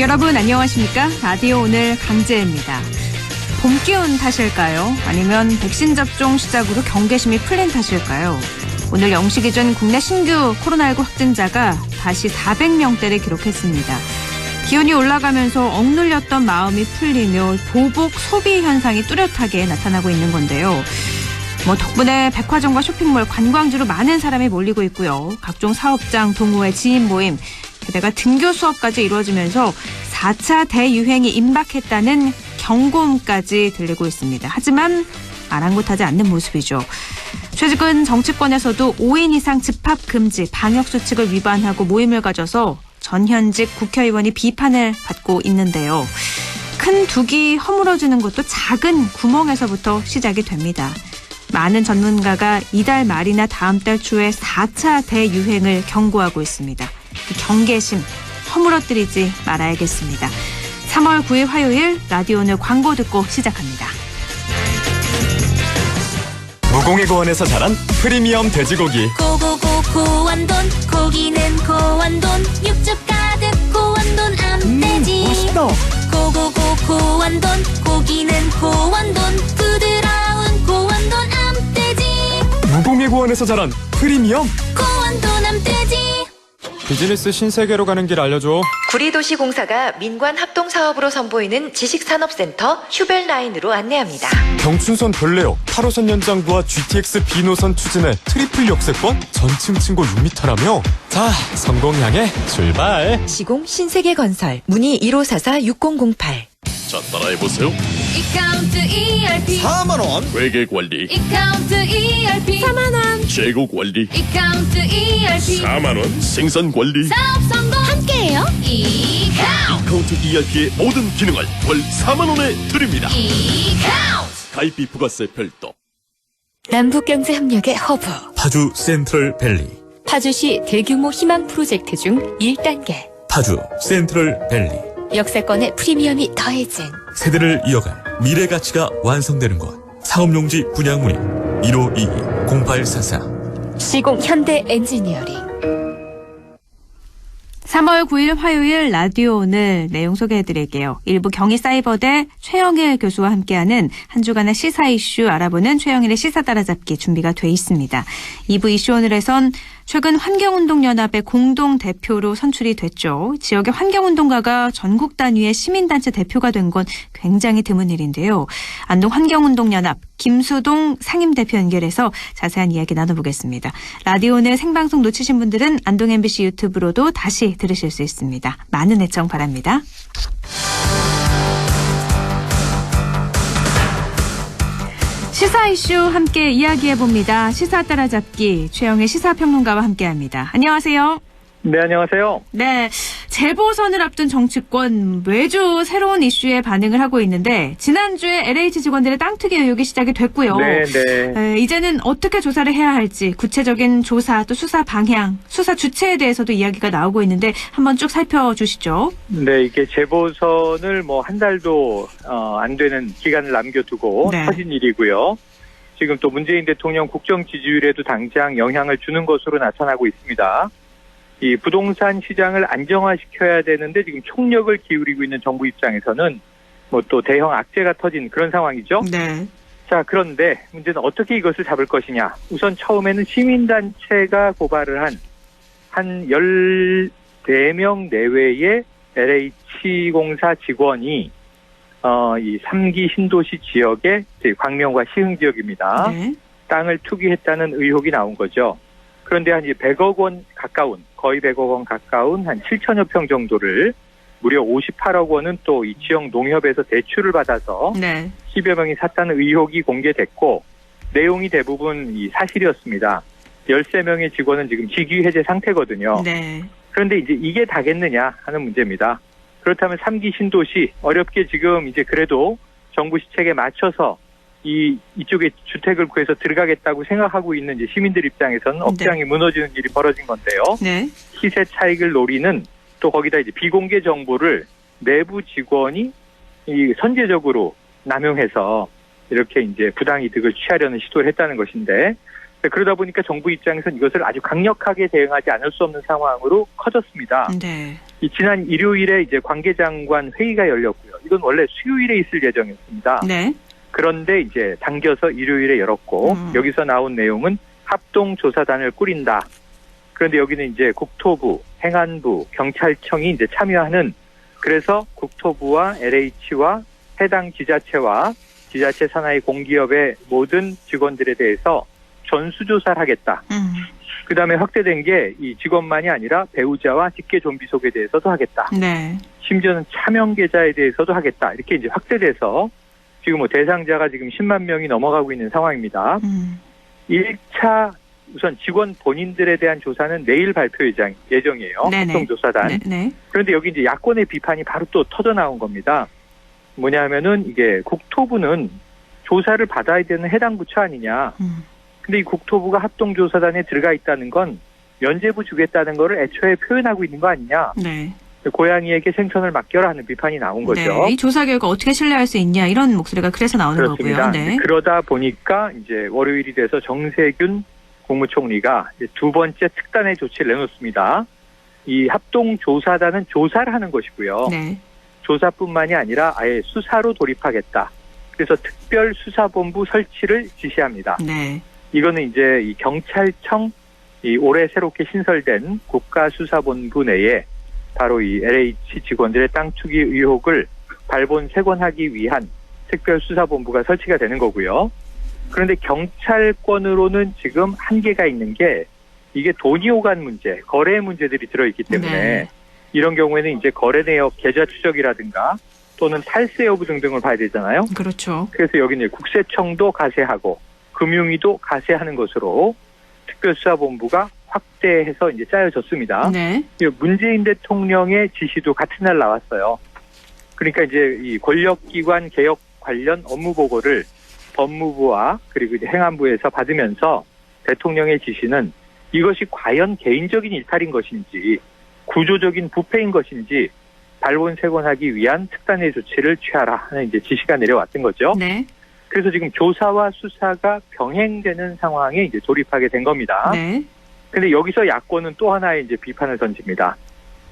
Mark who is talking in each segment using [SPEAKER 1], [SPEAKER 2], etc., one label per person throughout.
[SPEAKER 1] 여러분 안녕하십니까? 라디오 오늘 강재입니다. 봄 기운 탓일까요? 아니면 백신 접종 시작으로 경계심이 풀린 탓일까요? 오늘 0시 기준 국내 신규 코로나19 확진자가 다시 400명대를 기록했습니다. 기온이 올라가면서 억눌렸던 마음이 풀리며 보복 소비 현상이 뚜렷하게 나타나고 있는 건데요. 덕분에 백화점과 쇼핑몰, 관광지로 많은 사람이 몰리고 있고요. 각종 사업장, 동호회, 지인 모임, 게다가 등교 수업까지 이루어지면서 4차 대유행이 임박했다는 경고음까지 들리고 있습니다. 하지만 아랑곳하지 않는 모습이죠. 최근 정치권에서도 5인 이상 집합 금지, 방역수칙을 위반하고 모임을 가져서 전현직 국회의원이 비판을 받고 있는데요. 큰 둑이 허물어지는 것도 작은 구멍에서부터 시작이 됩니다. 많은 전문가가 이달 말이나 다음 달 초에 4차 대유행을 경고하고 있습니다. 경계심 허물어뜨리지 말아야겠습니다. 3월 9일 화요일 라디오 오늘 광고 듣고 시작합니다.
[SPEAKER 2] 무공해 고원에서 자란 프리미엄 돼지고기.
[SPEAKER 3] 고고고 고원돈, 고기는 고원돈, 육즙 가득 고원돈 암돼지.
[SPEAKER 2] 맛있다.
[SPEAKER 3] 고고고 고원돈, 고기는 고원돈, 부드러운 고원돈 암돼지.
[SPEAKER 2] 무공해 고원에서 자란 프리미엄
[SPEAKER 3] 고원돈 암돼지.
[SPEAKER 2] 비즈니스 신세계로 가는 길 알려줘.
[SPEAKER 4] 구리도시공사가 민관합동사업으로 선보이는 지식산업센터 휴벨라인으로 안내합니다.
[SPEAKER 2] 경춘선 별내역 8호선 연장부와 GTX B노선 추진해 트리플 역세권 전층 층고 6m라며. 자, 성공 향해 출발.
[SPEAKER 4] 시공 신세계건설 문의 1544-6008.
[SPEAKER 5] 자, 따라해보세요.
[SPEAKER 3] 이카운트 ERP
[SPEAKER 5] 4만원 회계관리,
[SPEAKER 3] 이카운트 ERP 4만원
[SPEAKER 5] 재고관리,
[SPEAKER 3] 이카운트 ERP
[SPEAKER 5] 4만원 생산관리.
[SPEAKER 3] 사업 성공 함께해요.
[SPEAKER 5] 이카운트 ERP의 모든 기능을 월 4만원에 드립니다.
[SPEAKER 3] 이카운트
[SPEAKER 5] 가입비 부가세 별도.
[SPEAKER 6] 남북경제협력의 허브
[SPEAKER 7] 파주 센트럴밸리.
[SPEAKER 6] 파주시 대규모 희망 프로젝트 중 1단계
[SPEAKER 7] 파주 센트럴밸리.
[SPEAKER 6] 역세권의 프리미엄이 더해진
[SPEAKER 7] 세대를 이어갈 미래 가치가 완성되는 곳. 사업용지 분양 문의 1522-0844.
[SPEAKER 6] 시공 현대 엔지니어링.
[SPEAKER 1] 3월 9일 화요일 라디오 오늘 내용 소개해드릴게요. 일부 경희사이버대 최영일 교수와 함께하는 한 주간의 시사 이슈 알아보는 최영일의 시사 따라잡기 준비가 돼 있습니다. 2부 이슈 오늘에선 최근 환경운동연합의 공동대표로 선출이 됐죠. 지역의 환경운동가가 전국 단위의 시민단체 대표가 된 건 굉장히 드문 일인데요. 안동 환경운동연합 김수동 상임대표 연결해서 자세한 이야기 나눠보겠습니다. 라디오 오늘 생방송 놓치신 분들은 안동 MBC 유튜브로도 다시 들으실 수 있습니다. 많은 애청 바랍니다. 시사 이슈 함께 이야기해봅니다. 시사 따라잡기 최영의 시사평론가와 함께합니다. 안녕하세요.
[SPEAKER 8] 네, 안녕하세요.
[SPEAKER 1] 네, 재보선을 앞둔 정치권 매주 새로운 이슈에 반응을 하고 있는데 지난주에 LH 직원들의 땅 투기 의혹이 시작이 됐고요.
[SPEAKER 8] 네.
[SPEAKER 1] 이제는 어떻게 조사를 해야 할지 구체적인 조사 또 수사 방향, 수사 주체에 대해서도 이야기가 나오고 있는데 한번 쭉 살펴주시죠.
[SPEAKER 8] 네, 이게 재보선을 한 달도 안 되는 기간을 남겨두고
[SPEAKER 1] 네.
[SPEAKER 8] 터진 일이고요. 지금 또 문재인 대통령 국정 지지율에도 당장 영향을 주는 것으로 나타나고 있습니다. 이 부동산 시장을 안정화시켜야 되는데 지금 총력을 기울이고 있는 정부 입장에서는 또 대형 악재가 터진 그런 상황이죠.
[SPEAKER 1] 네.
[SPEAKER 8] 자, 그런데 문제는 어떻게 이것을 잡을 것이냐. 우선 처음에는 시민단체가 고발을 한 14명 내외의 LH공사 직원이 이 3기 신도시 지역의 광명과 시흥 지역입니다.
[SPEAKER 1] 네.
[SPEAKER 8] 땅을 투기했다는 의혹이 나온 거죠. 그런데 한 100억 원 가까운, 거의 100억 원 가까운 한 7천여 평 정도를 무려 58억 원은 또 이 지역 농협에서 대출을 받아서
[SPEAKER 1] 네.
[SPEAKER 8] 10여 명이 샀다는 의혹이 공개됐고 내용이 대부분 이 사실이었습니다. 13명의 직원은 지금 직위 해제 상태거든요.
[SPEAKER 1] 네.
[SPEAKER 8] 그런데 이제 이게 다겠느냐 하는 문제입니다. 그렇다면 3기 신도시 어렵게 지금 이제 그래도 정부 시책에 맞춰서 이쪽에 주택을 구해서 들어가겠다고 생각하고 있는 이제 시민들 입장에서는 억장이 무너지는 일이 벌어진 건데요.
[SPEAKER 1] 네.
[SPEAKER 8] 시세 차익을 노리는 또 거기다 이제 비공개 정보를 내부 직원이 이 선제적으로 남용해서 이렇게 이제 부당이득을 취하려는 시도를 했다는 것인데 그러다 보니까 정부 입장에서는 이것을 아주 강력하게 대응하지 않을 수 없는 상황으로 커졌습니다.
[SPEAKER 1] 네.
[SPEAKER 8] 이 지난 일요일에 이제 관계장관 회의가 열렸고요. 이건 원래 수요일에 있을 예정이었습니다.
[SPEAKER 1] 네.
[SPEAKER 8] 그런데 이제 당겨서 일요일에 열었고 여기서 나온 내용은 합동조사단을 꾸린다. 그런데 여기는 이제 국토부, 행안부, 경찰청이 이제 참여하는, 그래서 국토부와 LH와 해당 지자체와 지자체 산하의 공기업의 모든 직원들에 대해서 전수조사를 하겠다. 그 다음에 확대된 게 이 직원만이 아니라 배우자와 직계 좀비 속에 대해서도 하겠다.
[SPEAKER 1] 네.
[SPEAKER 8] 심지어는 차명 계좌에 대해서도 하겠다. 이렇게 이제 확대돼서 지금 뭐 대상자가 지금 10만 명이 넘어가고 있는 상황입니다. 1차 우선 직원 본인들에 대한 조사는 내일 발표 예정이에요.
[SPEAKER 1] 네네.
[SPEAKER 8] 합동조사단.
[SPEAKER 1] 네.
[SPEAKER 8] 그런데 여기 이제 야권의 비판이 바로 또 터져 나온 겁니다. 뭐냐면은 이게 국토부는 조사를 받아야 되는 해당 부처 아니냐. 근데 이 국토부가 합동조사단에 들어가 있다는 건 면죄부 주겠다는 거를 애초에 표현하고 있는 거 아니냐.
[SPEAKER 1] 네.
[SPEAKER 8] 고양이에게 생선을 맡겨라 하는 비판이 나온 거죠.
[SPEAKER 1] 네. 이 조사 결과 어떻게 신뢰할 수 있냐 이런 목소리가 그래서 나오는
[SPEAKER 8] 그렇습니다.
[SPEAKER 1] 거고요. 네.
[SPEAKER 8] 그러다 보니까 이제 월요일이 돼서 정세균 국무총리가 이제 두 번째 특단의 조치를 내놓습니다. 이 합동조사단은 조사를 하는 것이고요.
[SPEAKER 1] 네.
[SPEAKER 8] 조사뿐만이 아니라 아예 수사로 돌입하겠다. 그래서 특별수사본부 설치를 지시합니다.
[SPEAKER 1] 네.
[SPEAKER 8] 이거는 이제 이 경찰청 이 올해 새롭게 신설된 국가수사본부 내에 바로 이 LH 직원들의 땅 투기 의혹을 발본색원하기 위한 특별수사본부가 설치가 되는 거고요. 그런데 경찰권으로는 지금 한계가 있는 게 이게 돈이 오간 문제, 거래 문제들이 들어있기 때문에
[SPEAKER 1] 네.
[SPEAKER 8] 이런 경우에는 이제 거래 내역 계좌 추적이라든가 또는 탈세 여부 등등을 봐야 되잖아요.
[SPEAKER 1] 그렇죠.
[SPEAKER 8] 그래서 여기는 국세청도 가세하고 금융위도 가세하는 것으로 특별수사본부가 확대해서 이제 짜여졌습니다.
[SPEAKER 1] 네.
[SPEAKER 8] 문재인 대통령의 지시도 같은 날 나왔어요. 그러니까 이제 이 권력기관 개혁 관련 업무 보고를 법무부와 그리고 이제 행안부에서 받으면서 대통령의 지시는 이것이 과연 개인적인 일탈인 것인지 구조적인 부패인 것인지 발본색원하기 위한 특단의 조치를 취하라 하는 이제 지시가 내려왔던 거죠.
[SPEAKER 1] 네.
[SPEAKER 8] 그래서 지금 조사와 수사가 병행되는 상황에 이제 돌입하게 된 겁니다.
[SPEAKER 1] 네.
[SPEAKER 8] 근데 여기서 야권은 또 하나의 이제 비판을 던집니다.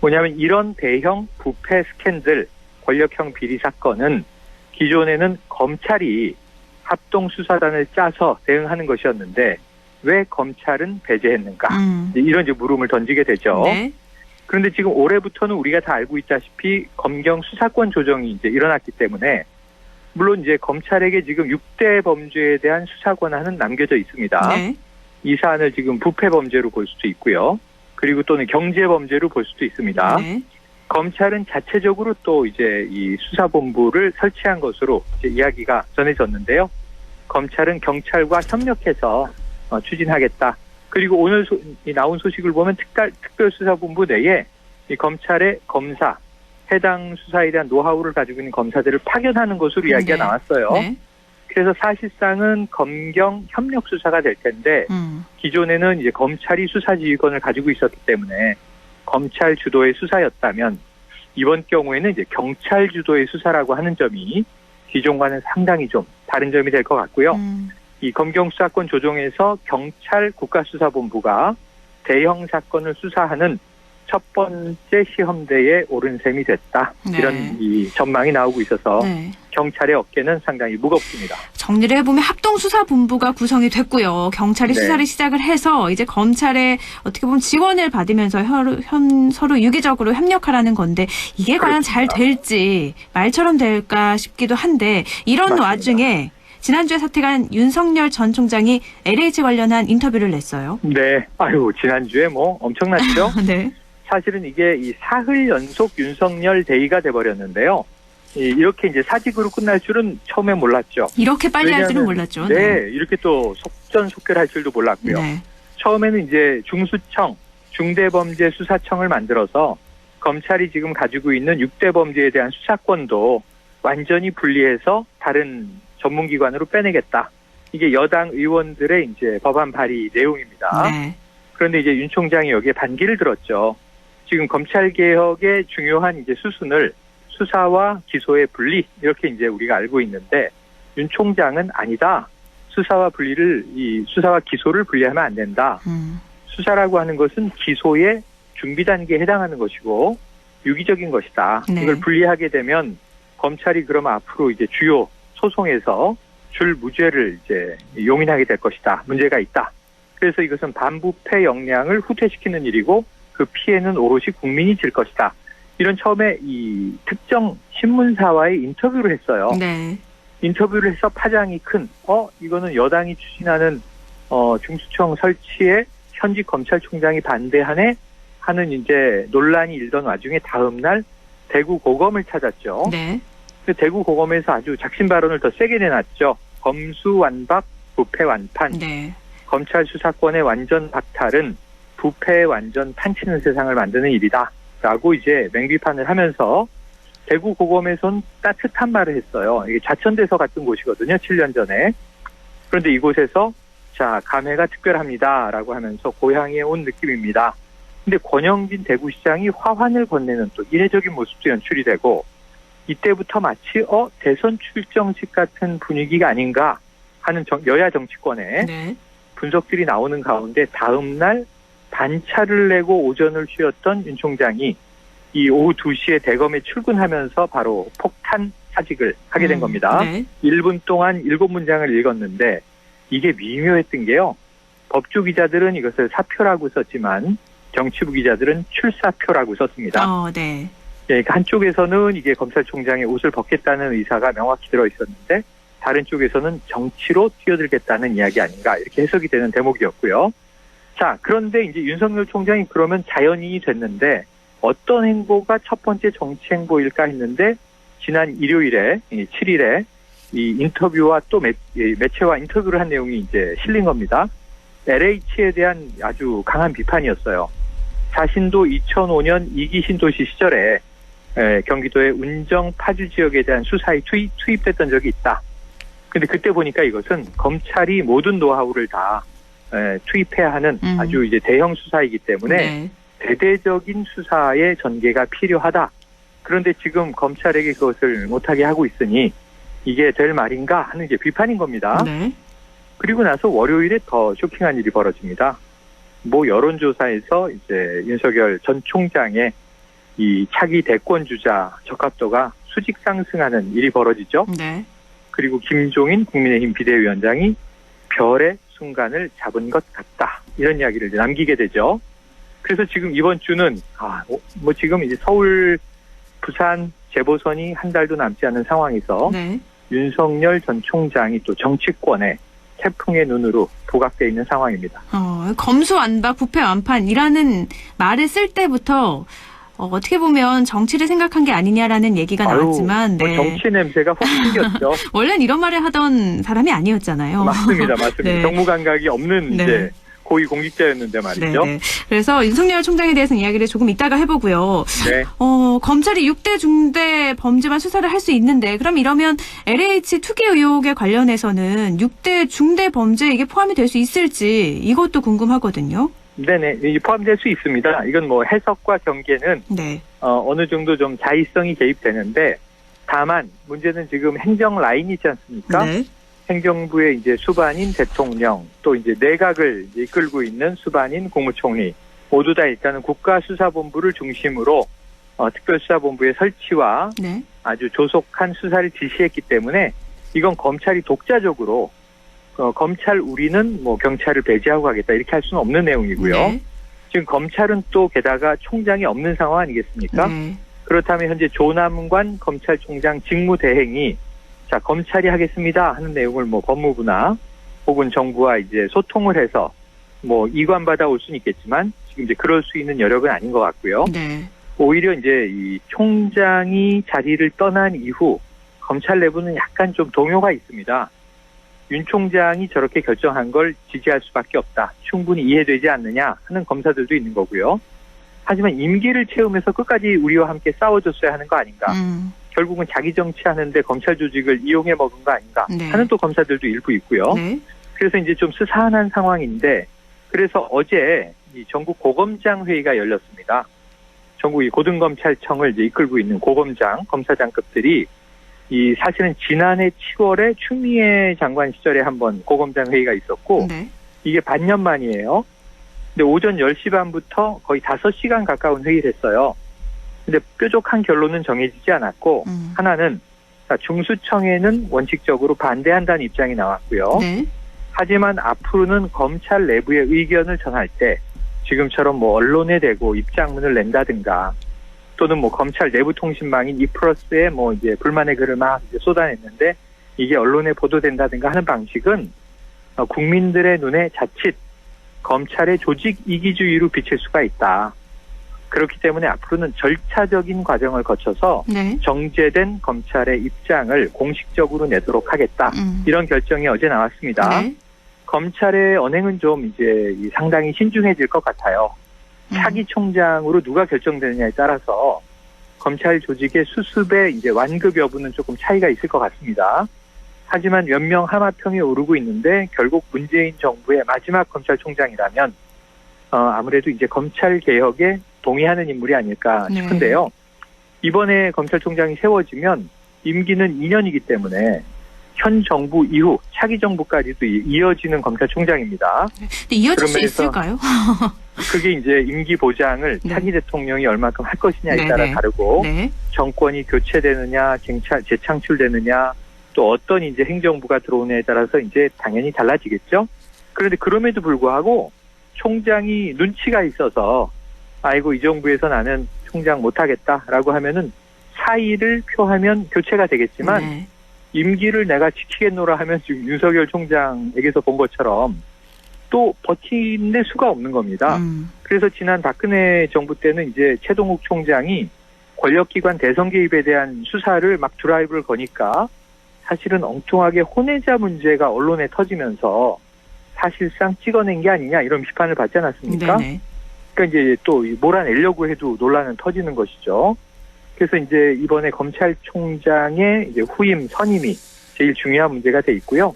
[SPEAKER 8] 뭐냐면 이런 대형 부패 스캔들, 권력형 비리 사건은 기존에는 검찰이 합동수사단을 짜서 대응하는 것이었는데 왜 검찰은 배제했는가? 이런 이제 물음을 던지게 되죠.
[SPEAKER 1] 네.
[SPEAKER 8] 그런데 지금 올해부터는 우리가 다 알고 있다시피 검경 수사권 조정이 이제 일어났기 때문에 물론 이제 검찰에게 지금 6대 범죄에 대한 수사 권한은 남겨져 있습니다.
[SPEAKER 1] 네.
[SPEAKER 8] 이 사안을 지금 부패 범죄로 볼 수도 있고요. 그리고 또는 경제 범죄로 볼 수도 있습니다.
[SPEAKER 1] 네.
[SPEAKER 8] 검찰은 자체적으로 또 이제 이 수사본부를 설치한 것으로 이제 이야기가 전해졌는데요. 검찰은 경찰과 협력해서 추진하겠다. 그리고 오늘 나온 소식을 보면 특별수사본부 내에 이 검찰의 검사, 해당 수사에 대한 노하우를 가지고 있는 검사들을 파견하는 것으로 이야기가
[SPEAKER 1] 네.
[SPEAKER 8] 나왔어요.
[SPEAKER 1] 네.
[SPEAKER 8] 그래서 사실상은 검경 협력 수사가 될 텐데 기존에는 이제 검찰이 수사 지휘권을 가지고 있었기 때문에 검찰 주도의 수사였다면 이번 경우에는 이제 경찰 주도의 수사라고 하는 점이 기존과는 상당히 좀 다른 점이 될 것 같고요. 이 검경 수사권 조정에서 경찰 국가수사본부가 대형 사건을 수사하는 첫 번째 시험대에 오른 셈이 됐다.
[SPEAKER 1] 네.
[SPEAKER 8] 이런 이 전망이 나오고 있어서
[SPEAKER 1] 네.
[SPEAKER 8] 경찰의 어깨는 상당히 무겁습니다.
[SPEAKER 1] 정리를 해보면 합동수사본부가 구성이 됐고요. 경찰이
[SPEAKER 8] 네.
[SPEAKER 1] 수사를 시작을 해서 이제 검찰에 어떻게 보면 지원을 받으면서 서로 유기적으로 협력하라는 건데 이게 과연 잘 될지 말처럼 될까 싶기도 한데 이런
[SPEAKER 8] 맞습니다.
[SPEAKER 1] 와중에 지난주에 사퇴한 윤석열 전 총장이 LH 관련한 인터뷰를 냈어요.
[SPEAKER 8] 네. 아유, 지난주에 뭐 엄청났죠?
[SPEAKER 1] 네.
[SPEAKER 8] 사실은 이게 이 사흘 연속 윤석열 데이가 돼버렸는데요. 이렇게 이제 사직으로 끝날 줄은 처음에 몰랐죠.
[SPEAKER 1] 이렇게 빨리 할 줄은 몰랐죠.
[SPEAKER 8] 네. 이렇게 또 속전속결할 줄도 몰랐고요.
[SPEAKER 1] 네.
[SPEAKER 8] 처음에는 이제 중수청, 중대범죄수사청을 만들어서 검찰이 지금 가지고 있는 6대 범죄에 대한 수사권도 완전히 분리해서 다른 전문기관으로 빼내겠다. 이게 여당 의원들의 이제 법안 발의 내용입니다.
[SPEAKER 1] 네.
[SPEAKER 8] 그런데 이제 윤 총장이 여기에 반기를 들었죠. 지금 검찰개혁의 중요한 이제 수순을 수사와 기소의 분리, 이렇게 이제 우리가 알고 있는데, 윤 총장은 아니다. 수사와 기소를 분리하면 안 된다. 수사라고 하는 것은 기소의 준비 단계에 해당하는 것이고, 유기적인 것이다.
[SPEAKER 1] 네.
[SPEAKER 8] 이걸 분리하게 되면 검찰이 그럼 앞으로 이제 주요 소송에서 줄 무죄를 이제 용인하게 될 것이다. 문제가 있다. 그래서 이것은 반부패 역량을 후퇴시키는 일이고 그 피해는 오롯이 국민이 질 것이다. 이런 처음에 이 특정 신문사와의 인터뷰를 했어요.
[SPEAKER 1] 네.
[SPEAKER 8] 인터뷰를 해서 파장이 큰, 이거는 여당이 추진하는, 중수청 설치에 현직 검찰총장이 반대하네? 하는 이제 논란이 일던 와중에 다음날 대구 고검을 찾았죠.
[SPEAKER 1] 네.
[SPEAKER 8] 근데 대구 고검에서 아주 작심 발언을 더 세게 내놨죠. 검수완박, 부패완판.
[SPEAKER 1] 네.
[SPEAKER 8] 검찰 수사권의 완전 박탈은 부패 완전 판치는 세상을 만드는 일이다. 라고 이제 맹비판을 하면서 대구 고검에선 따뜻한 말을 했어요. 이게 자천대서 같은 곳이거든요. 7년 전에. 그런데 이곳에서 자, 감회가 특별합니다. 라고 하면서 고향에 온 느낌입니다. 근데 권영진 대구시장이 화환을 건네는 또 이례적인 모습도 연출이 되고 이때부터 마치 대선 출정식 같은 분위기가 아닌가 하는 여야 정치권에
[SPEAKER 1] 네.
[SPEAKER 8] 분석들이 나오는 가운데 다음 날 반차를 내고 오전을 쉬었던 윤 총장이 이 오후 2시에 대검에 출근하면서 바로 폭탄 사직을 하게 된 겁니다.
[SPEAKER 1] 네.
[SPEAKER 8] 1분 동안 7문장을 읽었는데 이게 미묘했던 게요. 법조 기자들은 이것을 사표라고 썼지만 정치부 기자들은 출사표라고 썼습니다.
[SPEAKER 1] 네.
[SPEAKER 8] 예, 한쪽에서는 이게 검찰총장의 옷을 벗겠다는 의사가 명확히 들어있었는데 다른 쪽에서는 정치로 뛰어들겠다는 이야기 아닌가 이렇게 해석이 되는 대목이었고요. 자, 그런데 이제 윤석열 총장이 그러면 자연인이 됐는데 어떤 행보가 첫 번째 정치 행보일까 했는데 지난 일요일에 7일에 이 인터뷰와 또 매체와 인터뷰를 한 내용이 이제 실린 겁니다. LH에 대한 아주 강한 비판이었어요. 자신도 2005년 2기 신도시 시절에 경기도의 운정 파주 지역에 대한 수사에 투입됐던 적이 있다. 근데 그때 보니까 이것은 검찰이 모든 노하우를 다 투입해야 하는 아주 이제 대형 수사이기 때문에
[SPEAKER 1] 네.
[SPEAKER 8] 대대적인 수사의 전개가 필요하다. 그런데 지금 검찰에게 그것을 못하게 하고 있으니 이게 될 말인가 하는 이제 비판인 겁니다.
[SPEAKER 1] 네.
[SPEAKER 8] 그리고 나서 월요일에 더 쇼킹한 일이 벌어집니다. 모 여론조사에서 이제 윤석열 전 총장의 이 차기 대권 주자 적합도가 수직 상승하는 일이 벌어지죠.
[SPEAKER 1] 네.
[SPEAKER 8] 그리고 김종인 국민의힘 비대위원장이 별의 순간을 잡은 것 같다. 이런 이야기를 이제 남기게 되죠. 그래서 지금 이번 주는 지금 이제 서울, 부산 재보선이 한 달도 남지 않은 상황에서
[SPEAKER 1] 네.
[SPEAKER 8] 윤석열 전 총장이 또 정치권에 태풍의 눈으로 부각되어 있는 상황입니다.
[SPEAKER 1] 검수완박, 부패완판이라는 말을 쓸 때부터 어떻게 보면 정치를 생각한 게 아니냐라는 얘기가 나왔지만
[SPEAKER 8] 네. 정치 냄새가 확 생겼죠.
[SPEAKER 1] 원래는 이런 말을 하던 사람이 아니었잖아요.
[SPEAKER 8] 맞습니다.
[SPEAKER 1] 네.
[SPEAKER 8] 정무 감각이 없는
[SPEAKER 1] 네.
[SPEAKER 8] 이제 고위 공직자였는데 말이죠.
[SPEAKER 1] 네. 그래서 윤석열 총장에 대해서는 이야기를 조금 이따가 해보고요.
[SPEAKER 8] 네.
[SPEAKER 1] 검찰이 6대 중대 범죄만 수사를 할 수 있는데 그럼 이러면 LH 투기 의혹에 관련해서는 6대 중대 범죄에 이게 포함이 될 수 있을지 이것도 궁금하거든요.
[SPEAKER 8] 네네, 포함될 수 있습니다. 이건 뭐 해석과 경계는
[SPEAKER 1] 네.
[SPEAKER 8] 어느 정도 좀 자의성이 개입되는데 다만 문제는 지금 행정 라인이 있지 않습니까?
[SPEAKER 1] 네.
[SPEAKER 8] 행정부의 이제 수반인 대통령 또 이제 내각을 이제 이끌고 있는 수반인 국무총리 모두 다 일단은 국가수사본부를 중심으로 특별수사본부의 설치와
[SPEAKER 1] 네.
[SPEAKER 8] 아주 조속한 수사를 지시했기 때문에 이건 검찰이 독자적으로 검찰 우리는 뭐 경찰을 배제하고 가겠다 이렇게 할 수는 없는 내용이고요.
[SPEAKER 1] 네.
[SPEAKER 8] 지금 검찰은 또 게다가 총장이 없는 상황 아니겠습니까?
[SPEAKER 1] 네.
[SPEAKER 8] 그렇다면 현재 조남관 검찰총장 직무대행이 자, 검찰이 하겠습니다 하는 내용을 뭐 법무부나 혹은 정부와 이제 소통을 해서 뭐 이관받아 올 수는 있겠지만 지금 이제 그럴 수 있는 여력은 아닌 것 같고요.
[SPEAKER 1] 네.
[SPEAKER 8] 오히려 이제 이 총장이 자리를 떠난 이후 검찰 내부는 약간 좀 동요가 있습니다. 윤 총장이 저렇게 결정한 걸 지지할 수밖에 없다. 충분히 이해되지 않느냐 하는 검사들도 있는 거고요. 하지만 임기를 채우면서 끝까지 우리와 함께 싸워줬어야 하는 거 아닌가. 결국은 자기 정치하는데 검찰 조직을 이용해 먹은 거 아닌가
[SPEAKER 1] 네.
[SPEAKER 8] 하는 또 검사들도 일부 있고요.
[SPEAKER 1] 네.
[SPEAKER 8] 그래서 이제 좀 스산한 상황인데 그래서 어제 이 전국 고검장 회의가 열렸습니다. 전국 이 고등검찰청을 이제 이끌고 있는 고검장, 검사장급들이 이 사실은 지난해 7월에 추미애 장관 시절에 한번 고검장 회의가 있었고
[SPEAKER 1] 네.
[SPEAKER 8] 이게 반년 만이에요. 근데 오전 10시 반부터 거의 5시간 가까운 회의를 했어요. 근데 뾰족한 결론은 정해지지 않았고 하나는 중수청에는 원칙적으로 반대한다는 입장이 나왔고요.
[SPEAKER 1] 네.
[SPEAKER 8] 하지만 앞으로는 검찰 내부의 의견을 전할 때 지금처럼 뭐 언론에 대고 입장문을 낸다든가 또는 뭐 검찰 내부 통신망인 이플러스에 뭐 이제 불만의 글을 막 이제 쏟아냈는데 이게 언론에 보도된다든가 하는 방식은 국민들의 눈에 자칫 검찰의 조직 이기주의로 비칠 수가 있다. 그렇기 때문에 앞으로는 절차적인 과정을 거쳐서
[SPEAKER 1] 네.
[SPEAKER 8] 정제된 검찰의 입장을 공식적으로 내도록 하겠다. 이런 결정이 어제 나왔습니다.
[SPEAKER 1] 네.
[SPEAKER 8] 검찰의 언행은 좀 이제 상당히 신중해질 것 같아요. 차기 총장으로 누가 결정되느냐에 따라서 검찰 조직의 수습의 이제 완급 여부는 조금 차이가 있을 것 같습니다. 하지만 몇 명 하마평이 오르고 있는데 결국 문재인 정부의 마지막 검찰총장이라면 아무래도 이제 검찰 개혁에 동의하는 인물이 아닐까 싶은데요. 이번에 검찰총장이 세워지면 임기는 2년이기 때문에 현 정부 이후 차기 정부까지도 이어지는 검찰총장입니다.
[SPEAKER 1] 근데 이어질 수 있을까요?
[SPEAKER 8] 그게 이제 임기 보장을
[SPEAKER 1] 네.
[SPEAKER 8] 차기 대통령이 얼마큼 할 것이냐에
[SPEAKER 1] 네네.
[SPEAKER 8] 따라 다르고
[SPEAKER 1] 네.
[SPEAKER 8] 정권이 교체되느냐, 재창출되느냐, 또 어떤 이제 행정부가 들어오느냐에 따라서 이제 당연히 달라지겠죠. 그런데 그럼에도 불구하고 총장이 눈치가 있어서 아이고 이 정부에서 나는 총장 못하겠다라고 하면은 사의를 표하면 교체가 되겠지만
[SPEAKER 1] 네.
[SPEAKER 8] 임기를 내가 지키겠노라 하면 지금 윤석열 총장에게서 본 것처럼 또 버티는 수가 없는 겁니다. 그래서 지난 박근혜 정부 때는 이제 최동욱 총장이 권력기관 대선 개입에 대한 수사를 막 드라이브를 거니까 사실은 엉뚱하게 혼외자 문제가 언론에 터지면서 사실상 찍어낸 게 아니냐 이런 비판을 받지 않았습니까?
[SPEAKER 1] 네네.
[SPEAKER 8] 그러니까 이제 또 몰아내려고 해도 논란은 터지는 것이죠. 그래서 이제 이번에 검찰총장의 이제 후임 선임이 제일 중요한 문제가 돼 있고요.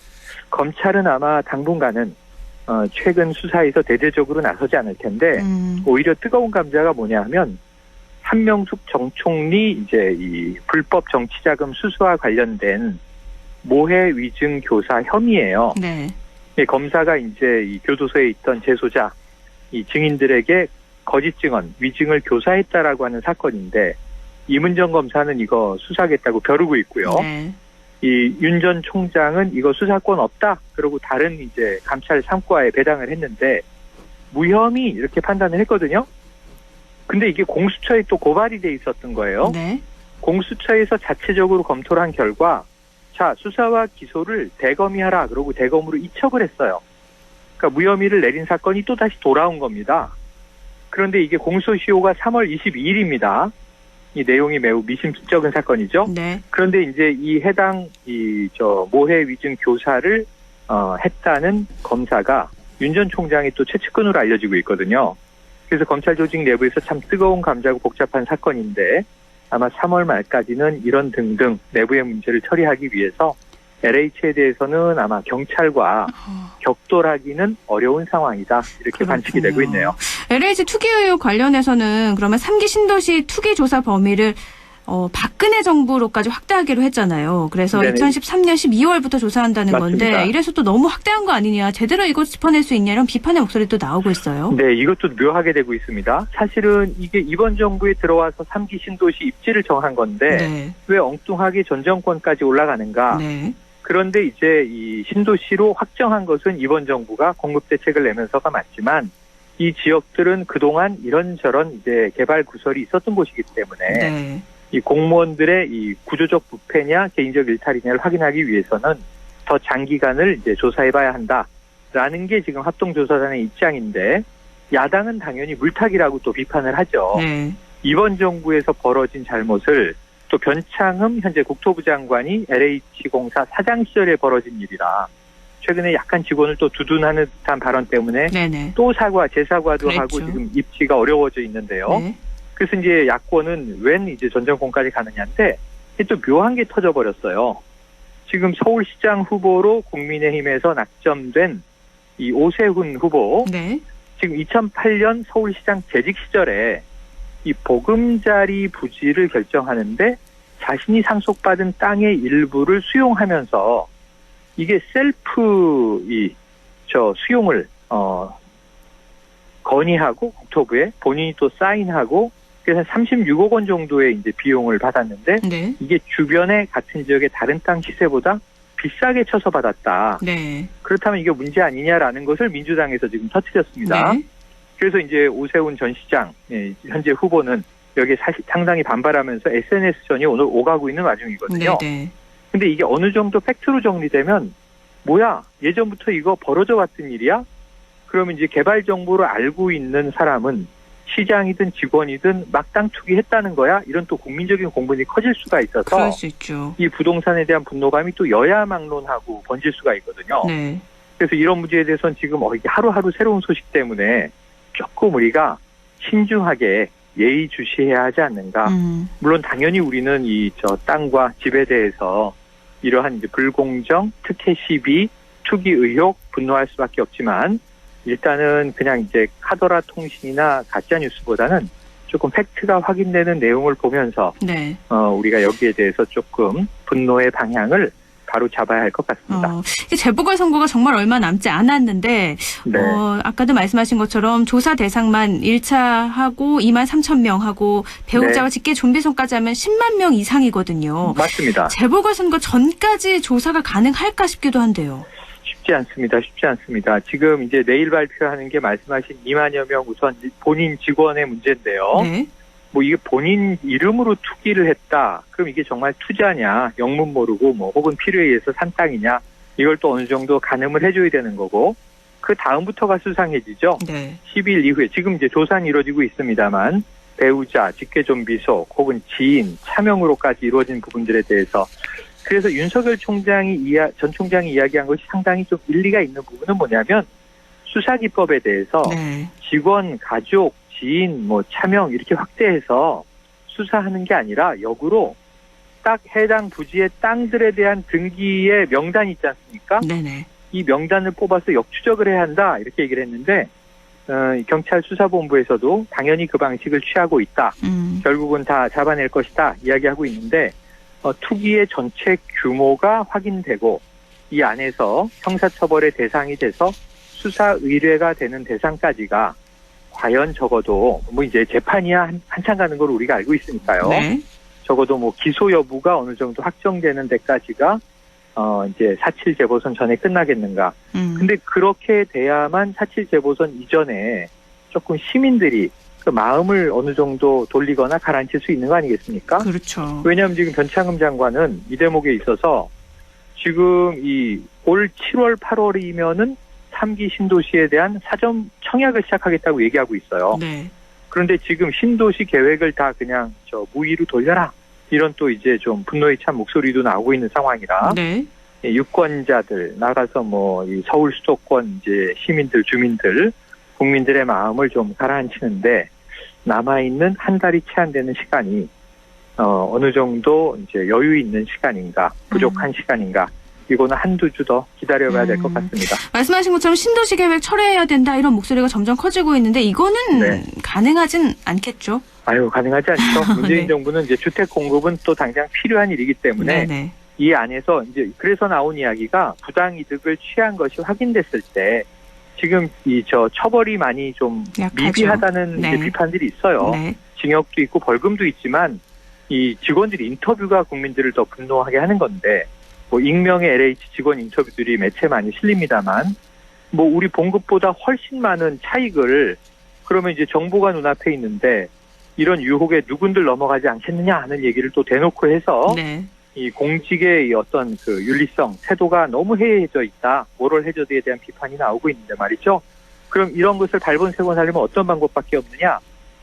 [SPEAKER 8] 검찰은 아마 당분간은 최근 수사에서 대대적으로 나서지 않을 텐데 오히려 뜨거운 감자가 뭐냐 하면 한명숙 정 총리 이제 이 불법 정치자금 수수와 관련된 모해 위증 교사 혐의예요.
[SPEAKER 1] 네.
[SPEAKER 8] 검사가 이제 이 교도소에 있던 재소자 이 증인들에게 거짓 증언, 위증을 교사했다라고 하는 사건인데 이문정 검사는 이거 수사하겠다고 벼르고 있고요.
[SPEAKER 1] 네.
[SPEAKER 8] 이 윤 전 총장은 이거 수사권 없다. 그러고 다른 이제 감찰 3과에 배당을 했는데 무혐의 이렇게 판단을 했거든요. 근데 이게 공수처에 또 고발이 돼 있었던 거예요.
[SPEAKER 1] 네.
[SPEAKER 8] 공수처에서 자체적으로 검토를 한 결과 자 수사와 기소를 대검이하라 그러고 대검으로 이첩을 했어요. 그러니까 무혐의를 내린 사건이 또 다시 돌아온 겁니다. 그런데 이게 공소시효가 3월 22일입니다. 이 내용이 매우 미심쩍은 사건이죠.
[SPEAKER 1] 네.
[SPEAKER 8] 그런데 이제 이 해당 모해 위증 교사를 했다는 검사가 윤 전 총장이 또 최측근으로 알려지고 있거든요. 그래서 검찰 조직 내부에서 참 뜨거운 감자고 복잡한 사건인데 아마 3월 말까지는 이런 등등 내부의 문제를 처리하기 위해서 LH에 대해서는 아마 경찰과 격돌하기는 어려운 상황이다. 이렇게 관측이 되고 있네요.
[SPEAKER 1] LH 투기 의혹 관련해서는 그러면 3기 신도시 투기 조사 범위를 박근혜 정부로까지 확대하기로 했잖아요. 그래서
[SPEAKER 8] 네네.
[SPEAKER 1] 2013년 12월부터 조사한다는
[SPEAKER 8] 맞습니다.
[SPEAKER 1] 건데 이래서 또 너무 확대한 거 아니냐. 제대로 이거 짚어낼 수 있냐 이런 비판의 목소리도 나오고 있어요.
[SPEAKER 8] 네, 이것도 묘하게 되고 있습니다. 사실은 이게 이번 정부에 들어와서 3기 신도시 입지를 정한 건데
[SPEAKER 1] 네.
[SPEAKER 8] 왜 엉뚱하게 전 정권까지 올라가는가.
[SPEAKER 1] 네.
[SPEAKER 8] 그런데 이제 이 신도시로 확정한 것은 이번 정부가 공급 대책을 내면서가 맞지만 이 지역들은 그동안 이런저런 이제 개발 구설이 있었던 곳이기 때문에
[SPEAKER 1] 네.
[SPEAKER 8] 이 공무원들의 이 구조적 부패냐 개인적 일탈이냐를 확인하기 위해서는 더 장기간을 이제 조사해봐야 한다라는 게 지금 합동조사단의 입장인데 야당은 당연히 물타기라고 또 비판을 하죠.
[SPEAKER 1] 네.
[SPEAKER 8] 이번 정부에서 벌어진 잘못을 또 변창흠 현재 국토부 장관이 LH공사 사장 시절에 벌어진 일이라 최근에 약간 직원을 또 두둔하는 듯한 발언 때문에
[SPEAKER 1] 네네.
[SPEAKER 8] 또 재사과도
[SPEAKER 1] 그랬죠.
[SPEAKER 8] 하고 지금 입지가 어려워져 있는데요.
[SPEAKER 1] 네.
[SPEAKER 8] 그래서 이제 야권은 웬 이제 전 정권까지 가느냐인데 이게 또 묘한 게 터져버렸어요. 지금 서울시장 후보로 국민의힘에서 낙점된 이 오세훈 후보
[SPEAKER 1] 네.
[SPEAKER 8] 지금 2008년 서울시장 재직 시절에 이 보금자리 부지를 결정하는데 자신이 상속받은 땅의 일부를 수용하면서 이게 셀프 수용을 건의하고 국토부에 본인이 또 사인하고 그래서 36억 원 정도의 이제 비용을 받았는데
[SPEAKER 1] 네.
[SPEAKER 8] 이게 주변의 같은 지역의 다른 땅 시세보다 비싸게 쳐서 받았다.
[SPEAKER 1] 네.
[SPEAKER 8] 그렇다면 이게 문제 아니냐라는 것을 민주당에서 지금 터뜨렸습니다.
[SPEAKER 1] 네.
[SPEAKER 8] 그래서 이제 오세훈 전 시장 현재 후보는 여기에 사실 상당히 반발하면서 SNS전이 오늘 오가고 있는 와중이거든요.
[SPEAKER 1] 네.
[SPEAKER 8] 근데 이게 어느 정도 팩트로 정리되면 뭐야 예전부터 이거 벌어져 왔던 일이야? 그러면 이제 개발 정보를 알고 있는 사람은 시장이든 직원이든 막당 투기했다는 거야? 이런 또 국민적인 공분이 커질 수가 있어서
[SPEAKER 1] 그럴 수 있죠.
[SPEAKER 8] 이 부동산에 대한 분노감이 또 여야 막론하고 번질 수가 있거든요.
[SPEAKER 1] 네.
[SPEAKER 8] 그래서 이런 문제에 대해서는 지금 이게 하루하루 새로운 소식 때문에 조금 우리가 신중하게 예의주시해야 하지 않는가. 물론 당연히 우리는 저 땅과 집에 대해서 이러한 이제 불공정, 특혜 시비, 투기 의혹 분노할 수밖에 없지만 일단은 그냥 이제 카더라 통신이나 가짜 뉴스보다는 조금 팩트가 확인되는 내용을 보면서
[SPEAKER 1] 네.
[SPEAKER 8] 우리가 여기에 대해서 조금 분노의 방향을 바로 잡아야 할 것 같습니다.
[SPEAKER 1] 재보궐선거가 정말 얼마 남지 않았는데
[SPEAKER 8] 네.
[SPEAKER 1] 아까도 말씀하신 것처럼 조사 대상만 1차 하고 2만 3천 명 하고 배우자와
[SPEAKER 8] 네.
[SPEAKER 1] 직계 좀비손까지 하면 10만 명 이상이거든요.
[SPEAKER 8] 맞습니다.
[SPEAKER 1] 재보궐선거 전까지 조사가 가능할까 싶기도 한데요.
[SPEAKER 8] 쉽지 않습니다. 지금 이제 내일 발표하는 게 말씀하신 2만여 명 우선 본인 직원의 문제인데요.
[SPEAKER 1] 네.
[SPEAKER 8] 뭐 이게 본인 이름으로 투기를 했다. 그럼 이게 정말 투자냐, 영문 모르고 뭐 혹은 필요에 의해서 산 땅이냐, 이걸 또 어느 정도 가늠을 해줘야 되는 거고, 그 다음부터가 수상해지죠.
[SPEAKER 1] 네.
[SPEAKER 8] 10일 이후에 지금 이제 조사는 이루어지고 있습니다만 배우자, 직계좀비속 혹은 지인, 차명으로까지 이루어진 부분들에 대해서 그래서 윤석열 전 총장이 이야기한 것이 상당히 좀 일리가 있는 부분은 뭐냐면 수사기법에 대해서
[SPEAKER 1] 네.
[SPEAKER 8] 직원, 가족, 지인, 뭐 차명 이렇게 확대해서 수사하는 게 아니라 역으로 딱 해당 부지의 땅들에 대한 등기의 명단이 있지 않습니까?
[SPEAKER 1] 네네.
[SPEAKER 8] 이 명단을 뽑아서 역추적을 해야 한다 이렇게 얘기를 했는데 경찰 수사본부에서도 당연히 그 방식을 취하고 있다. 결국은 다 잡아낼 것이다 이야기하고 있는데 투기의 전체 규모가 확인되고 이 안에서 형사처벌의 대상이 돼서 수사 의뢰가 되는 대상까지가 과연 적어도 뭐 이제 재판이야 한참 가는 걸 우리가 알고 있으니까요.
[SPEAKER 1] 네.
[SPEAKER 8] 적어도 뭐 기소 여부가 어느 정도 확정되는 데까지가 이제 4.7 재보선 전에 끝나겠는가. 근데 그렇게 돼야만 4.7 재보선 이전에 조금 시민들이 그 마음을 어느 정도 돌리거나 가라앉힐 수 있는 거 아니겠습니까?
[SPEAKER 1] 그렇죠.
[SPEAKER 8] 왜냐하면 지금 변창흠 장관은 이 대목에 있어서 지금 이 올 7월, 8월이면은 3기 신도시에 대한 사전 청약을 시작하겠다고 얘기하고 있어요.
[SPEAKER 1] 네.
[SPEAKER 8] 그런데 지금 신도시 계획을 다 그냥 무의로 돌려라. 이런 또 이제 좀 분노에 찬 목소리도 나오고 있는 상황이라.
[SPEAKER 1] 네.
[SPEAKER 8] 유권자들 나가서 뭐 이 서울 수도권 이제 시민들, 주민들, 국민들의 마음을 좀 가라앉히는데 남아있는 한 달이 채 안 되는 시간이 어느 정도 이제 여유 있는 시간인가, 부족한 시간인가. 이거는 한두 주 더 기다려봐야 될 것 같습니다.
[SPEAKER 1] 말씀하신 것처럼 신도시 계획 철회해야 된다 이런 목소리가 점점 커지고 있는데 이거는
[SPEAKER 8] 네.
[SPEAKER 1] 가능하진 않겠죠?
[SPEAKER 8] 가능하지 않죠. 문재인
[SPEAKER 1] 네.
[SPEAKER 8] 정부는 이제 주택 공급은 또 당장 필요한 일이기 때문에
[SPEAKER 1] 네네.
[SPEAKER 8] 이 안에서 이제 그래서 나온 이야기가 부당이득을 취한 것이 확인됐을 때 지금 처벌이 많이 좀
[SPEAKER 1] 약하죠.
[SPEAKER 8] 미비하다는
[SPEAKER 1] 네.
[SPEAKER 8] 이제 비판들이 있어요.
[SPEAKER 1] 네.
[SPEAKER 8] 징역도 있고 벌금도 있지만 이 직원들 인터뷰가 국민들을 더 분노하게 하는 건데 뭐 익명의 LH 직원 인터뷰들이 매체에 많이 실립니다만 뭐 우리 본 것보다 훨씬 많은 차익을 그러면 이제 정보가 눈앞에 있는데 이런 유혹에 누군들 넘어가지 않겠느냐 하는 얘기를 또 대놓고 해서
[SPEAKER 1] 네.
[SPEAKER 8] 이 공직의 이 어떤 그 윤리성, 태도가 너무 해이해져 있다. 모럴 해저드에 대한 비판이 나오고 있는데 말이죠. 그럼 이런 것을 발본색원 하려면 어떤 방법밖에 없느냐?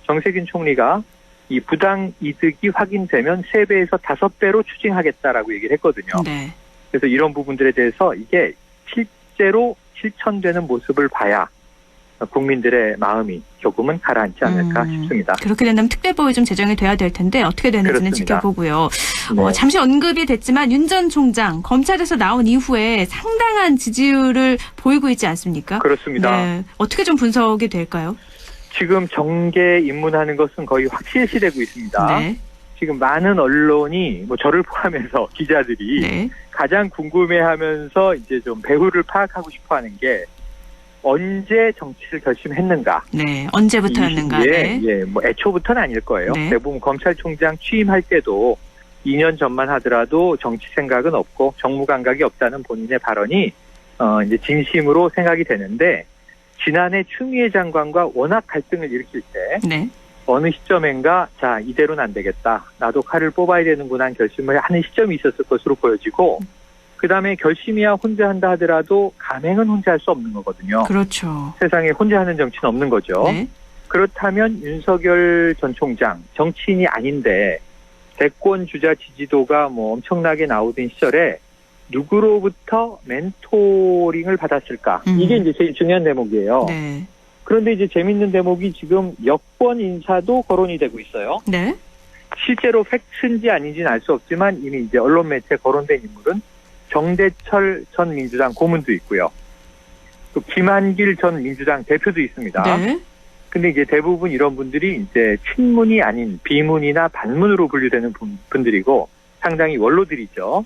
[SPEAKER 8] 정세균 총리가 이 부당 이득이 확인되면 3배에서 5배로 추징하겠다라고 얘기를 했거든요.
[SPEAKER 1] 네.
[SPEAKER 8] 그래서 이런 부분들에 대해서 이게 실제로 실천되는 모습을 봐야 국민들의 마음이 조금은 가라앉지 않을까 싶습니다.
[SPEAKER 1] 그렇게 된다면 특별법이 좀 제정이 돼야 될 텐데 어떻게 되는지는
[SPEAKER 8] 그렇습니다.
[SPEAKER 1] 지켜보고요.
[SPEAKER 8] 네.
[SPEAKER 1] 잠시 언급이 됐지만 윤 전 총장 검찰에서 나온 이후에 상당한 지지율을 보이고 있지 않습니까?
[SPEAKER 8] 그렇습니다.
[SPEAKER 1] 네. 어떻게 좀 분석이 될까요?
[SPEAKER 8] 지금 정계 입문하는 것은 거의 확실시되고 있습니다.
[SPEAKER 1] 네.
[SPEAKER 8] 지금 많은 언론이 뭐 저를 포함해서 기자들이
[SPEAKER 1] 네.
[SPEAKER 8] 가장 궁금해하면서 이제 좀 배후를 파악하고 싶어하는 게 언제 정치를 결심했는가?
[SPEAKER 1] 네. 언제부터였는가? 네.
[SPEAKER 8] 뭐 애초부터는 아닐 거예요.
[SPEAKER 1] 네.
[SPEAKER 8] 대부분 검찰총장 취임할 때도 2년 전만 하더라도 정치 생각은 없고 정무 감각이 없다는 본인의 발언이 이제 진심으로 생각이 되는데 지난해 추미애 장관과 워낙 갈등을 일으킬 때
[SPEAKER 1] 네.
[SPEAKER 8] 어느 시점인가 자 이대로는 안 되겠다. 나도 칼을 뽑아야 되는구나 하는 결심을 하는 시점이 있었을 것으로 보여지고 그다음에 결심이야 혼자 한다 하더라도 감행은 혼자 할 수 없는 거거든요.
[SPEAKER 1] 그렇죠.
[SPEAKER 8] 세상에 혼자 하는 정치는 없는 거죠.
[SPEAKER 1] 네.
[SPEAKER 8] 그렇다면 윤석열 전 총장 정치인이 아닌데 대권 주자 지지도가 뭐 엄청나게 나오던 시절에 누구로부터 멘토링을 받았을까? 이게 이제 제일 중요한 대목이에요.
[SPEAKER 1] 네.
[SPEAKER 8] 그런데 이제 재밌는 대목이 지금 여권 인사도 거론이 되고 있어요.
[SPEAKER 1] 네.
[SPEAKER 8] 실제로 팩트인지 아닌지는 알 수 없지만 이미 이제 언론 매체에 거론된 인물은 정대철 전 민주당 고문도 있고요. 또 김한길 전 민주당 대표도 있습니다.
[SPEAKER 1] 네.
[SPEAKER 8] 근데 이제 대부분 이런 분들이 이제 친문이 아닌 비문이나 반문으로 분류되는 분들이고 상당히 원로들이죠.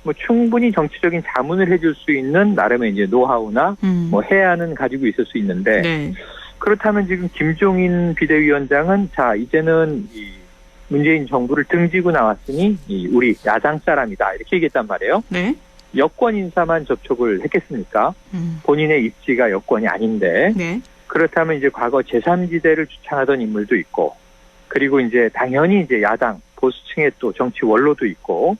[SPEAKER 8] 뭐 충분히 정치적인 자문을 해줄 수 있는 나름의 이제 노하우나 뭐 해안은 가지고 있을 수 있는데
[SPEAKER 1] 네.
[SPEAKER 8] 그렇다면 지금 김종인 비대위원장은 자 이제는 이 문재인 정부를 등지고 나왔으니 이 우리 야당 사람이다 이렇게 얘기했단 말이에요.
[SPEAKER 1] 네.
[SPEAKER 8] 여권 인사만 접촉을 했겠습니까? 본인의 입지가 여권이 아닌데
[SPEAKER 1] 네.
[SPEAKER 8] 그렇다면 이제 과거 제3지대를 주창하던 인물도 있고 그리고 이제 당연히 이제 야당 보수층의 또 정치 원로도 있고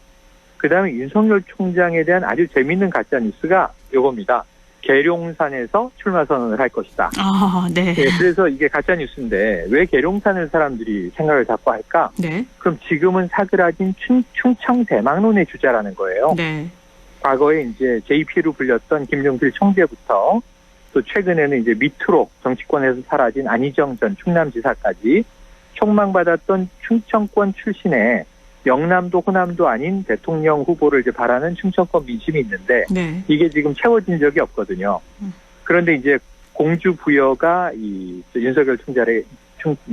[SPEAKER 8] 그다음에 윤석열 총장에 대한 아주 재미있는 가짜 뉴스가 이겁니다. 계룡산에서 출마 선언을 할 것이다.
[SPEAKER 1] 아, 네.
[SPEAKER 8] 네, 그래서 이게 가짜 뉴스인데 왜 계룡산을 사람들이 생각을 자꾸 할까?
[SPEAKER 1] 네.
[SPEAKER 8] 그럼 지금은 사그라진 충청 대망론의 주자라는 거예요.
[SPEAKER 1] 네.
[SPEAKER 8] 과거에 이제 JP로 불렸던 김종필 총재부터 또 최근에는 이제 밑으로 정치권에서 사라진 안희정 전 충남지사까지 촉망받았던 충청권 출신의 영남도 호남도 아닌 대통령 후보를 이제 바라는 충청권 민심이 있는데
[SPEAKER 1] 네.
[SPEAKER 8] 이게 지금 채워진 적이 없거든요. 그런데 이제 공주 부여가 이 윤석열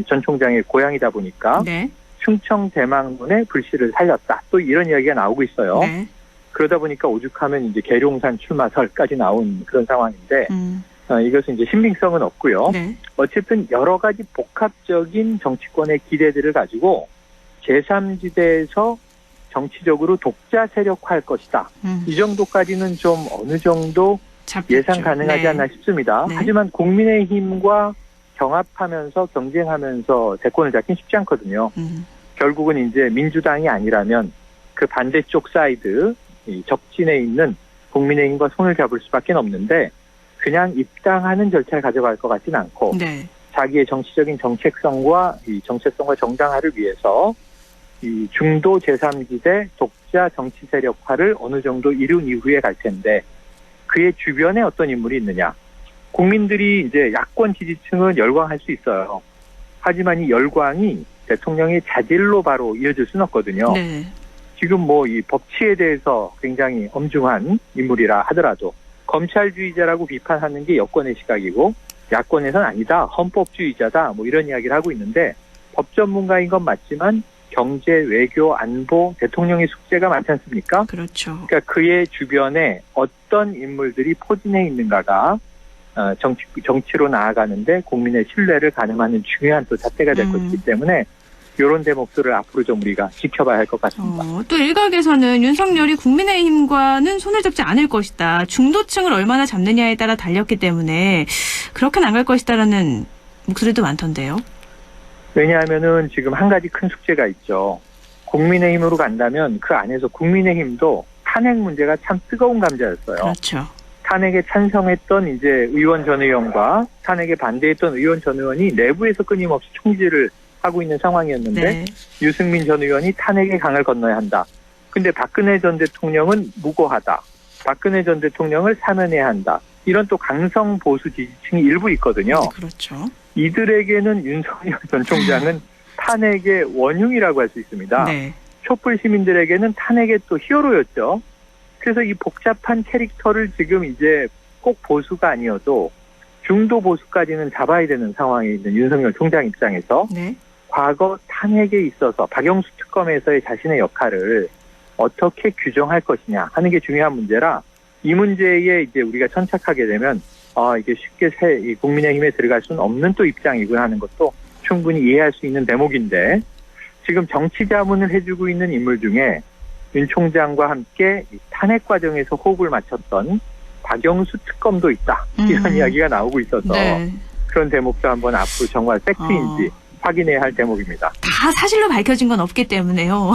[SPEAKER 8] 전 총장의 고향이다 보니까
[SPEAKER 1] 네.
[SPEAKER 8] 충청 대망론의 불씨를 살렸다. 또 이런 이야기가 나오고 있어요.
[SPEAKER 1] 네.
[SPEAKER 8] 그러다 보니까 오죽하면 이제 계룡산 출마설까지 나온 그런 상황인데 이것은 이제 신빙성은 없고요.
[SPEAKER 1] 네.
[SPEAKER 8] 어쨌든 여러 가지 복합적인 정치권의 기대들을 가지고 제3지대에서 정치적으로 독자 세력화할 것이다. 이 정도까지는 좀 어느 정도
[SPEAKER 1] 잡혔죠.
[SPEAKER 8] 예상 가능하지
[SPEAKER 1] 네.
[SPEAKER 8] 않나 싶습니다.
[SPEAKER 1] 네.
[SPEAKER 8] 하지만 국민의힘과 경합하면서 경쟁하면서 대권을 잡긴 쉽지 않거든요. 결국은 이제 민주당이 아니라면 그 반대쪽 사이드 이 적진에 있는 국민의힘과 손을 잡을 수밖에 없는데 그냥 입당하는 절차를 가져갈 것 같지는 않고
[SPEAKER 1] 네.
[SPEAKER 8] 자기의 정치적인 정책성과 이 정체성과 정당화를 위해서 이 중도 제3지대 독자 정치 세력화를 어느 정도 이룬 이후에 갈 텐데 그의 주변에 어떤 인물이 있느냐. 국민들이 이제 야권 지지층은 열광할 수 있어요. 하지만 이 열광이 대통령의 자질로 바로 이어질 수는 없거든요.
[SPEAKER 1] 네.
[SPEAKER 8] 지금 뭐 이 법치에 대해서 굉장히 엄중한 인물이라 하더라도 검찰주의자라고 비판하는 게 여권의 시각이고 야권에서는 아니다. 헌법주의자다. 뭐 이런 이야기를 하고 있는데 법 전문가인 건 맞지만 경제, 외교, 안보, 대통령의 숙제가 많지 않습니까?
[SPEAKER 1] 그렇죠.
[SPEAKER 8] 그러니까 그의 주변에 어떤 인물들이 포진해 있는가가 정치로 나아가는데 국민의 신뢰를 가늠하는 중요한 또 잣대가 될 것이기 때문에 이런 대목들을 앞으로 좀 우리가 지켜봐야 할 것 같습니다.
[SPEAKER 1] 또 일각에서는 윤석열이 국민의힘과는 손을 잡지 않을 것이다. 중도층을 얼마나 잡느냐에 따라 달렸기 때문에 그렇게는 안 갈 것이다라는 목소리도 많던데요.
[SPEAKER 8] 왜냐하면은 지금 한 가지 큰 숙제가 있죠. 국민의힘으로 간다면 그 안에서 국민의힘도 탄핵 문제가 참 뜨거운 감자였어요.
[SPEAKER 1] 그렇죠.
[SPEAKER 8] 탄핵에 찬성했던 이제 의원 전 의원과 탄핵에 반대했던 의원 전 의원이 내부에서 끊임없이 총질을 하고 있는 상황이었는데
[SPEAKER 1] 네.
[SPEAKER 8] 유승민 전 의원이 탄핵의 강을 건너야 한다. 근데 박근혜 전 대통령은 무고하다. 박근혜 전 대통령을 사면해야 한다. 이런 또 강성 보수 지지층이 일부 있거든요.
[SPEAKER 1] 그렇죠.
[SPEAKER 8] 이들에게는 윤석열 전 총장은 탄핵의 원흉이라고 할 수 있습니다.
[SPEAKER 1] 네.
[SPEAKER 8] 촛불 시민들에게는 탄핵의 또 히어로였죠. 그래서 이 복잡한 캐릭터를 지금 이제 꼭 보수가 아니어도 중도 보수까지는 잡아야 되는 상황에 있는 윤석열 총장 입장에서
[SPEAKER 1] 네.
[SPEAKER 8] 과거 탄핵에 있어서 박영수 특검에서의 자신의 역할을 어떻게 규정할 것이냐 하는 게 중요한 문제라 이 문제에 이제 우리가 천착하게 되면 이게 쉽게 이 국민의힘에 들어갈 수는 없는 또 입장이고 하는 것도 충분히 이해할 수 있는 대목인데 지금 정치 자문을 해주고 있는 인물 중에 윤 총장과 함께 이 탄핵 과정에서 호흡을 맞췄던 박영수 특검도 있다. 이런 이야기가 나오고 있어서
[SPEAKER 1] 네.
[SPEAKER 8] 그런 대목도 한번 앞으로 정말 팩트인지 확인해야 할 대목입니다.
[SPEAKER 1] 다 사실로 밝혀진 건 없기 때문에요.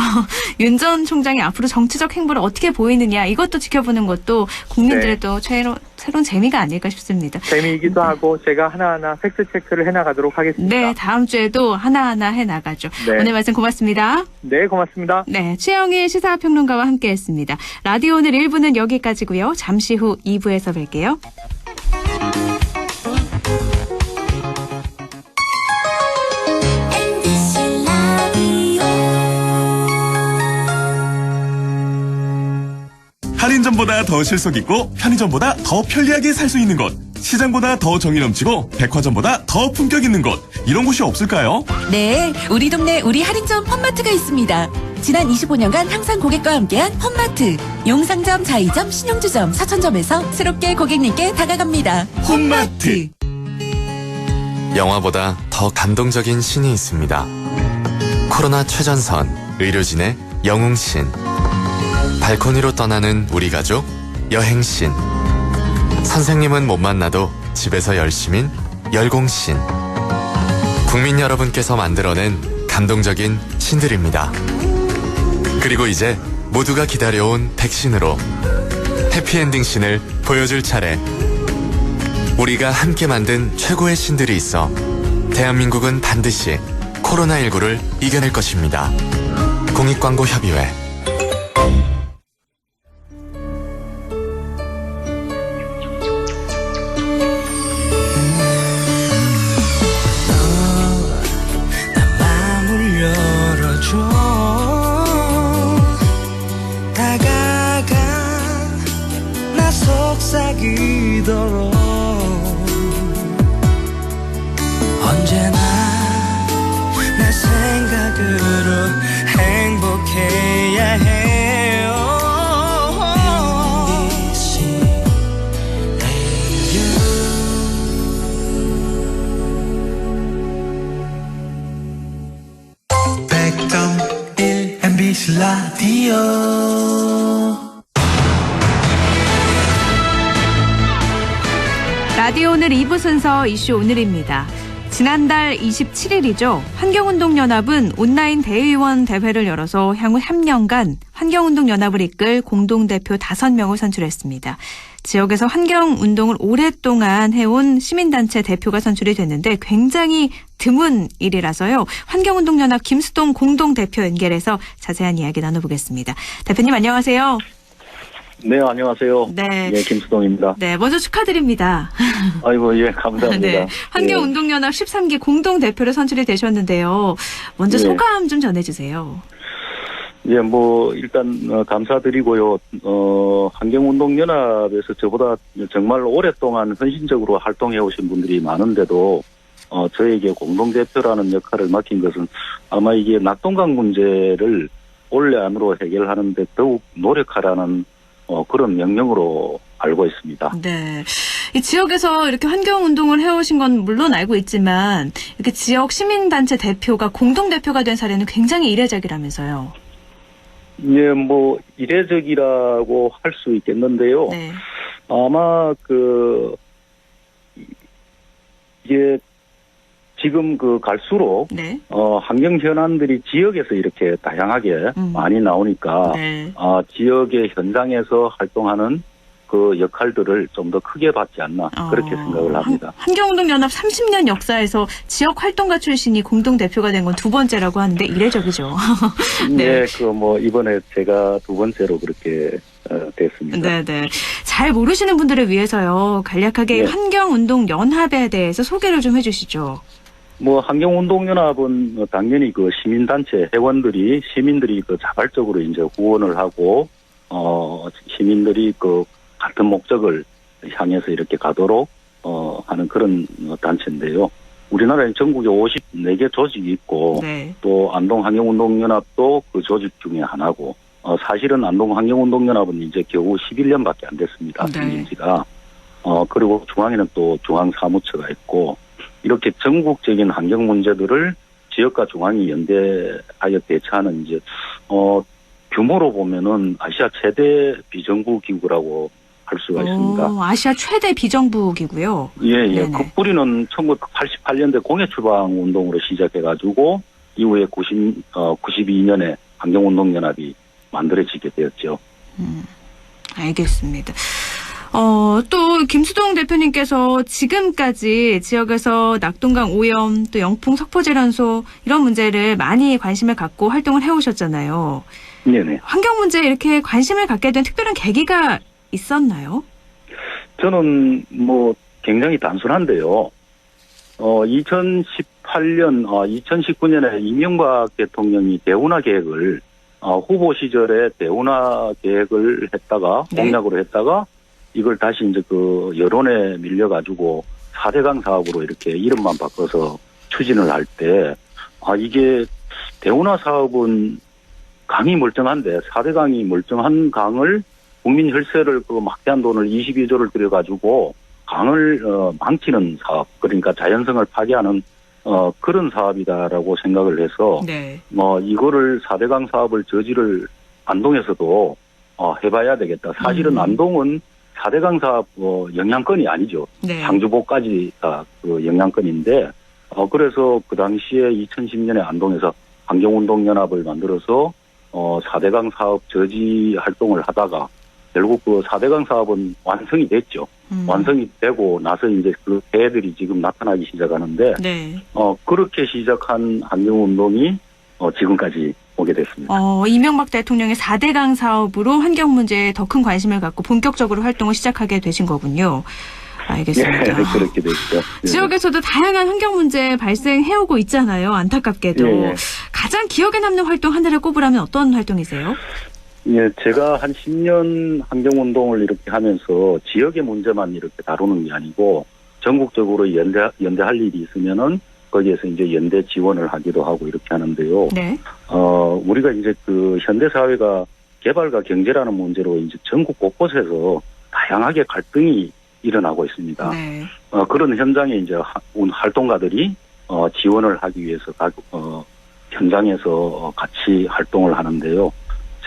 [SPEAKER 1] 윤 전 총장이 앞으로 정치적 행보를 어떻게 보이느냐 이것도 지켜보는 것도 국민들의
[SPEAKER 8] 네.
[SPEAKER 1] 또 새로운 재미가 아닐까 싶습니다.
[SPEAKER 8] 재미이기도 하고 제가 하나하나 팩트체크를 해나가도록 하겠습니다.
[SPEAKER 1] 네, 다음 주에도 하나하나 해나가죠.
[SPEAKER 8] 네.
[SPEAKER 1] 오늘 말씀 고맙습니다.
[SPEAKER 8] 네, 고맙습니다.
[SPEAKER 1] 네, 최영일 시사평론가와 함께했습니다. 라디오 오늘 1부는 여기까지고요. 잠시 후 2부에서 뵐게요.
[SPEAKER 7] 할인점보다 더 실속 있고 편의점보다 더 편리하게 살 수 있는 곳. 시장보다 더 정이 넘치고 백화점보다 더 품격 있는 곳. 이런 곳이 없을까요?
[SPEAKER 9] 네, 우리 동네 우리 할인점 펀마트가 있습니다. 지난 25년간 항상 고객과 함께한 펀마트. 용상점, 자이점, 신용주점, 사천점에서 새롭게 고객님께 다가갑니다. 펀마트.
[SPEAKER 10] 영화보다 더 감동적인 신이 있습니다. 코로나 최전선, 의료진의 영웅신. 발코니로 떠나는 우리 가족, 여행신. 선생님은 못 만나도 집에서 열심인 열공신. 국민 여러분께서 만들어낸 감동적인 신들입니다. 그리고 이제 모두가 기다려온 백신으로 해피엔딩 신을 보여줄 차례. 우리가 함께 만든 최고의 신들이 있어 대한민국은 반드시 코로나19를 이겨낼 것입니다. 공익광고협의회.
[SPEAKER 11] 속삭이도록 언제나 내 생각으로 행복해야 해요. MBC MBC 라디오.
[SPEAKER 1] 라디오 오늘 2부 순서 이슈 오늘입니다. 지난달 27일이죠. 환경운동연합은 온라인 대의원 대회를 열어서 향후 3년간 환경운동연합을 이끌 공동대표 5명을 선출했습니다. 지역에서 환경운동을 오랫동안 해온 시민단체 대표가 선출이 됐는데 굉장히 드문 일이라서요. 환경운동연합 김수동 공동대표 연결해서 자세한 이야기 나눠보겠습니다. 대표님 안녕하세요.
[SPEAKER 12] 네, 안녕하세요.
[SPEAKER 1] 네.
[SPEAKER 12] 예, 김수동입니다.
[SPEAKER 1] 네, 먼저 축하드립니다.
[SPEAKER 12] 아이고, 예, 감사합니다.
[SPEAKER 1] 네. 환경운동연합 13기 공동대표로 선출이 되셨는데요. 먼저 소감 좀 전해주세요.
[SPEAKER 12] 예, 일단, 감사드리고요. 환경운동연합에서 저보다 정말 오랫동안 헌신적으로 활동해 오신 분들이 많은데도, 저에게 공동대표라는 역할을 맡긴 것은 아마 이게 낙동강 문제를 올해 안으로 해결하는데 더욱 노력하라는 그런 명령으로 알고 있습니다.
[SPEAKER 1] 네. 이 지역에서 이렇게 환경운동을 해오신 건 물론 알고 있지만 이렇게 지역 시민단체 대표가 공동대표가 된 사례는 굉장히 이례적이라면서요.
[SPEAKER 12] 예, 이례적이라고 할 수 있겠는데요.
[SPEAKER 1] 네.
[SPEAKER 12] 아마 이게 지금 갈수록
[SPEAKER 1] 네.
[SPEAKER 12] 환경 현안들이 지역에서 이렇게 다양하게 많이 나오니까
[SPEAKER 1] 네.
[SPEAKER 12] 지역의 현장에서 활동하는 그 역할들을 좀 더 크게 받지 않나 그렇게 생각을 합니다.
[SPEAKER 1] 환경운동연합 30년 역사에서 지역 활동가 출신이 공동대표가 된 건 두 번째라고 하는데 이례적이죠.
[SPEAKER 12] 네, 이번에 제가 두 번째로 그렇게 됐습니다.
[SPEAKER 1] 네네. 잘 모르시는 분들을 위해서요. 간략하게 환경운동연합에 대해서 소개를 좀 해주시죠.
[SPEAKER 12] 환경운동연합은 당연히 시민단체 시민들이 자발적으로 이제 후원을 하고, 시민들이 같은 목적을 향해서 이렇게 가도록, 하는 그런 단체인데요. 우리나라에 전국에 54개 조직이 있고,
[SPEAKER 1] 네.
[SPEAKER 12] 또 안동환경운동연합도 그 조직 중에 하나고, 사실은 안동환경운동연합은 이제 겨우 11년밖에 안 됐습니다. 생긴 지가. 그리고 중앙에는 또 중앙사무처가 있고, 이렇게 전국적인 환경 문제들을 지역과 중앙이 연대하여 대처하는 이제, 규모로 보면은 아시아 최대 비정부 기구라고 할 수가 있습니다.
[SPEAKER 1] 아시아 최대 비정부기고요.
[SPEAKER 12] 예.
[SPEAKER 1] 네네.
[SPEAKER 12] 그 뿌리는 1988년대 공해추방 운동으로 시작해가지고, 이후에 92년에 환경운동연합이 만들어지게 되었죠.
[SPEAKER 1] 알겠습니다. 또 김수동 대표님께서 지금까지 지역에서 낙동강 오염, 또 영풍 석포질환소 이런 문제를 많이 관심을 갖고 활동을 해오셨잖아요.
[SPEAKER 12] 네네.
[SPEAKER 1] 환경 문제에 이렇게 관심을 갖게 된 특별한 계기가 있었나요?
[SPEAKER 12] 저는 굉장히 단순한데요. 2019년에 이명박 대통령이 대운하 계획을 후보 시절에 대운하 계획을 했다가 공약으로 했다가 이걸 다시 이제 그 여론에 밀려가지고 4대강 사업으로 이렇게 이름만 바꿔서 추진을 할 때 이게 대운하 사업은 강이 멀쩡한데 4대강이 멀쩡한 강을 국민 혈세를 그 막대한 돈을 22조를 들여가지고 강을 망치는 사업, 그러니까 자연성을 파괴하는 그런 사업이다라고 생각을 해서 이거를 4대강 사업을 저지를 안동에서도 해봐야 되겠다. 사실은 안동은 4대강 사업 영향권이 아니죠. 상주보까지 다 그 영향권인데 그래서 그 당시에 2010년에 안동에서 환경운동연합을 만들어서 4대강 사업 저지 활동을 하다가 결국 그 4대강 사업은 완성이 됐죠. 완성이 되고 나서 이제 그 배들이 지금 나타나기 시작하는데, 그렇게 시작한 환경운동이 지금까지 오게 됐습니다.
[SPEAKER 1] 이명박 대통령의 4대강 사업으로 환경 문제에 더 큰 관심을 갖고 본격적으로 활동을 시작하게 되신 거군요. 알겠습니다.
[SPEAKER 12] 네, 그렇게 됐죠.
[SPEAKER 1] 지역에서도 다양한 환경 문제 발생해오고 있잖아요. 안타깝게도. 가장 기억에 남는 활동 하나를 꼽으라면 어떤 활동이세요?
[SPEAKER 12] 예, 제가 한 10년 환경운동을 이렇게 하면서 지역의 문제만 이렇게 다루는 게 아니고 전국적으로 연대할 일이 있으면은 거기에서 이제 연대 지원을 하기도 하고 이렇게 하는데요. 우리가 이제 그 현대사회가 개발과 경제라는 문제로 이제 전국 곳곳에서 다양하게 갈등이 일어나고 있습니다. 그런 현장에 이제 활동가들이 지원을 하기 위해서 현장에서 같이 활동을 하는데요.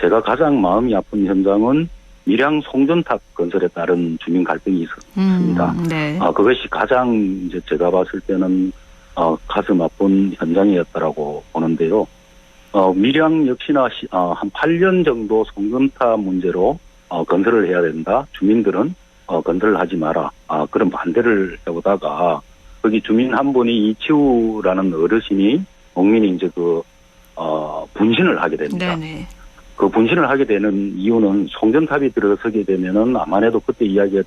[SPEAKER 12] 제가 가장 마음이 아픈 현장은 밀양 송전탑 건설에 따른 주민 갈등이 있었습니다. 그것이 가장 이제 제가 봤을 때는 가슴 아픈 현장이었다라고 보는데요. 밀양 역시나 한 8년 정도 송전탑 문제로 건설을 해야 된다. 주민들은 건설을 하지 마라. 그런 반대를 해오다가 거기 주민 한 분이 이치우라는 어르신이 농민이 이제 분신을 하게 됩니다. 그 분신을 하게 되는 이유는 송전탑이 들어서게 되면은 아무래도 그때 이야기에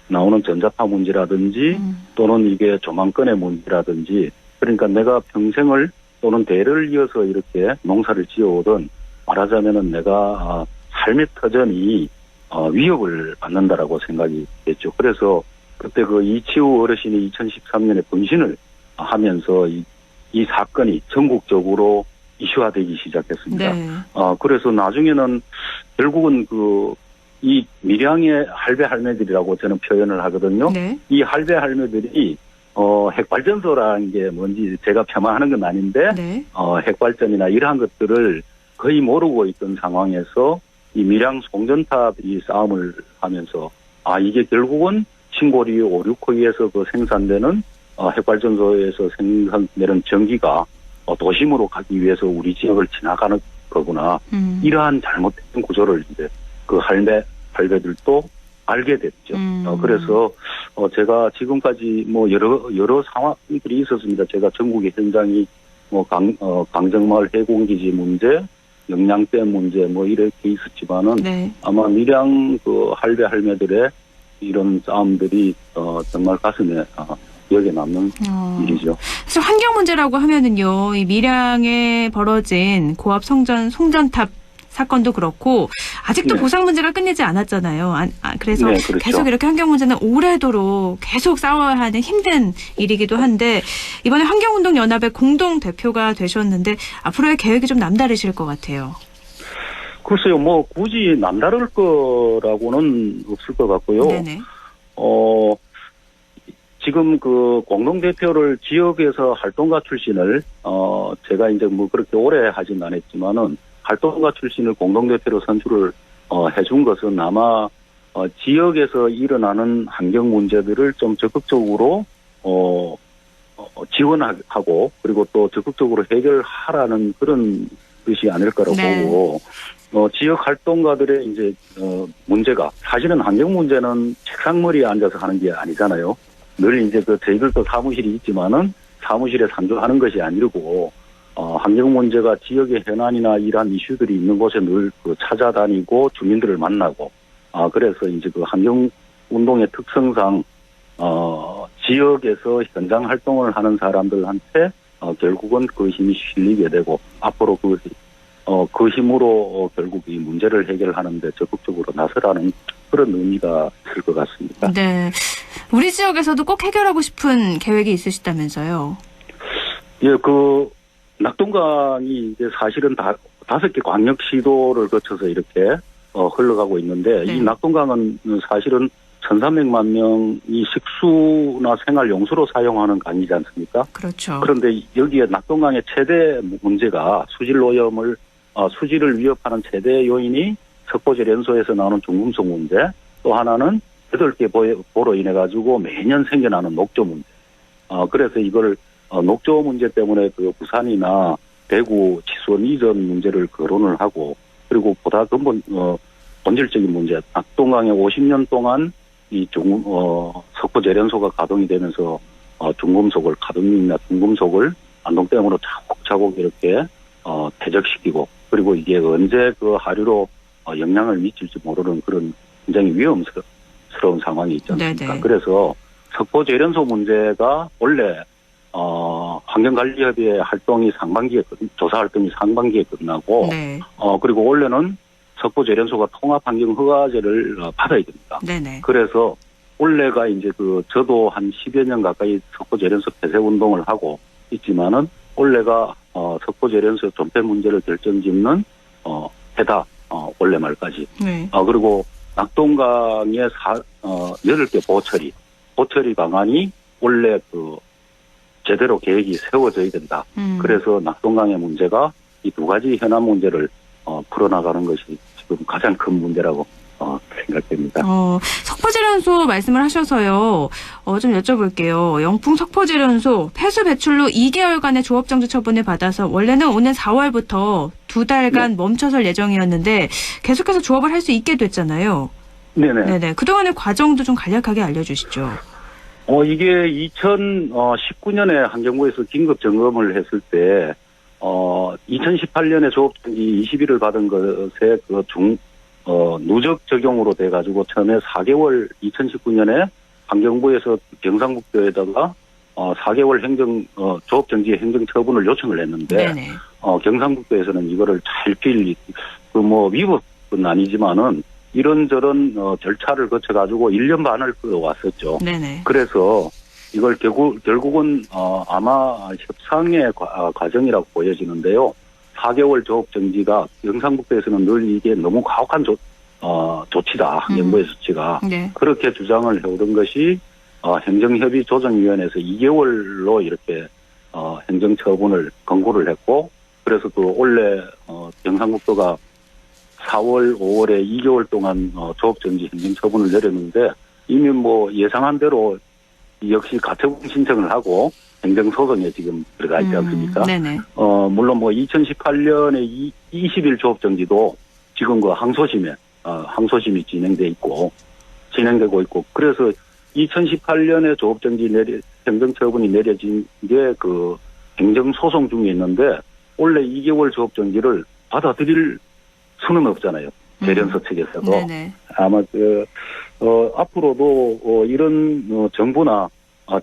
[SPEAKER 12] 나오는 전자파 문제라든지 또는 이게 조망권의 문제라든지, 그러니까 내가 평생을 또는 대를 이어서 이렇게 농사를 지어오던, 말하자면은 내가 삶의 터전이 위협을 받는다라고 생각이 됐죠. 그래서 그때 그 이치우 어르신이 2013년에 분신을 하면서 이 사건이 전국적으로 이슈화되기 시작했습니다. 그래서 나중에는 결국은 이 밀양의 할배 할매들이라고 저는 표현을 하거든요. 이 할배 할매들이 핵발전소라는 게 뭔지 제가 폄하하는 건 아닌데 핵발전이나 이러한 것들을 거의 모르고 있던 상황에서 이 밀양 송전탑 이 싸움을 하면서 이게 결국은 신고리 5, 6호위에서 그 생산되는 핵발전소에서 생산되는 전기가 도심으로 가기 위해서 우리 지역을 지나가는 거구나. 이러한 잘못된 구조를 이제 그 할배들도 알게 됐죠. 그래서 제가 지금까지 여러 상황들이 있었습니다. 제가 전국의 현장이 강정마을 해공기지 문제, 영양댐 문제 이렇게 있었지만은 아마 밀양 그 할배들의 이런 싸움들이 정말 가슴에 기억에 남는 일이죠.
[SPEAKER 1] 사실 환경 문제라고 하면은요, 이 밀양에 벌어진 고압 송전탑 사건도 그렇고 아직도 보상 문제가 끝내지 않았잖아요. 그래서 계속 이렇게 환경 문제는 오래도록 계속 싸워야 하는 힘든 일이기도 한데, 이번에 환경운동연합의 공동 대표가 되셨는데 앞으로의 계획이 좀 남다르실 것 같아요.
[SPEAKER 12] 글쎄요, 굳이 남다를 거라고는 없을 것 같고요. 지금 그 공동대표를 지역에서 활동가 출신을, 제가 이제 뭐 그렇게 오래 하진 않았지만은 활동가 출신을 공동대표로 선출을, 해준 것은 아마, 지역에서 일어나는 환경 문제들을 좀 적극적으로, 지원하고, 그리고 또 적극적으로 해결하라는 그런 뜻이 아닐 거라고 보고, 지역 활동가들의 이제, 문제가, 사실은 환경 문제는 책상머리에 앉아서 하는 게 아니잖아요. 늘 이제 저희들도 사무실이 있지만은 사무실에 산조하는 것이 아니고, 환경 문제가 지역의 현안이나 이러한 이슈들이 있는 곳에 늘 찾아다니고 주민들을 만나고, 그래서 이제 그 환경 운동의 특성상, 지역에서 현장 활동을 하는 사람들한테, 결국은 그 힘이 실리게 되고, 앞으로 그 힘으로 결국 이 문제를 해결하는데 적극적으로 나서라는 그런 의미가 있을 것 같습니다.
[SPEAKER 1] 네. 우리 지역에서도 꼭 해결하고 싶은 계획이 있으시다면서요?
[SPEAKER 12] 예, 낙동강이 이제 사실은 5개 광역시도를 거쳐서 이렇게, 흘러가고 있는데,
[SPEAKER 1] 네.
[SPEAKER 12] 이 낙동강은 사실은 1,300만 명이 식수나 생활 용수로 사용하는 강이지 않습니까?
[SPEAKER 1] 그렇죠.
[SPEAKER 12] 그런데 여기에 낙동강의 최대 문제가 수질을 위협하는 최대 요인이 석고제련소에서 나오는 중금속 문제, 또 하나는 8개 보로 인해 가지고 매년 생겨나는 녹조 문제. 그래서 이걸 녹조 문제 때문에 그 부산이나 대구 치수원 이전 문제를 거론을 하고, 그리고 보다 본질적인 문제, 낙동강에 50년 동안 이 석고제련소가 가동이 되면서 중금속을, 가동률이나 중금속을 안동댐으로 차곡차곡 이렇게 퇴적시키고, 그리고 이게 언제 그 하류로 영향을 미칠지 모르는 그런 굉장히 위험스러운 상황이 있지 않습니까?
[SPEAKER 1] 네네.
[SPEAKER 12] 그래서 석고제련소 문제가 원래 환경관리협의회 활동이 조사 활동이 상반기에 끝나고,
[SPEAKER 1] 네.
[SPEAKER 12] 그리고 원래는 석고제련소가 통합환경허가제를 받아야 됩니다.
[SPEAKER 1] 네네.
[SPEAKER 12] 그래서 원래가 이제 저도 한 10여 년 가까이 석고제련소 폐쇄 운동을 하고 있지만은, 원래가 석고제련소 존폐 문제를 결정짓는 해다 올해 말까지.
[SPEAKER 1] 네.
[SPEAKER 12] 그리고 낙동강의 8개 보처리 방안이 원래 제대로 계획이 세워져야 된다. 그래서 낙동강의 문제가 이 2가지 현안 문제를 풀어나가는 것이 지금 가장 큰 문제라고 생각됩니다.
[SPEAKER 1] 석포제련소 말씀을 하셔서요. 좀 여쭤볼게요. 영풍 석포제련소 폐수 배출로 2개월간의 조업정지 처분을 받아서 원래는 오는 4월부터 2달간 멈춰설 예정이었는데 계속해서 조업을 할 수 있게 됐잖아요. 네네. 그동안의 과정도 좀 간략하게 알려주시죠.
[SPEAKER 12] 이게 2019년에 환경부에서 긴급 점검을 했을 때 2018년에 조업정지 20일을 받은 것에 누적 적용으로 돼가지고 처음에 4개월 2019년에 환경부에서 경상북도에다가 4개월 조업정지 행정처분을 요청을 했는데, 경상북도에서는 이거를 잘 위법은 아니지만은 이런저런 절차를 거쳐가지고 1년 반을 끌어왔었죠.
[SPEAKER 1] 네네.
[SPEAKER 12] 그래서 이걸 결국은 아마 협상의 과정이라고 보여지는데요. 4개월 조업정지가 경상북도에서는 늘 이게 너무 가혹한 조치다. 환경부의 조치가.
[SPEAKER 1] 네.
[SPEAKER 12] 그렇게 주장을 해오던 것이 행정협의조정위원회에서 2개월로 이렇게 행정처분을 권고를 했고, 그래서 또 원래 경상북도가 4월, 5월에 2개월 동안 조업정지 행정처분을 내렸는데, 이미 예상한 대로 역시 가처분 신청을 하고 행정소송에 지금 들어가 있지 않습니까?
[SPEAKER 1] 네네.
[SPEAKER 12] 물론 2018년에 20일 조업정지도 지금 항소심이 진행되고 있고, 그래서 2018년에 조업정지 행정처분이 내려진 게 행정소송 중에 있는데, 원래 2개월 조업정지를 받아들일 수는 없잖아요. 제련소 측에서도.
[SPEAKER 1] 네네.
[SPEAKER 12] 아마 앞으로도 이런 정부나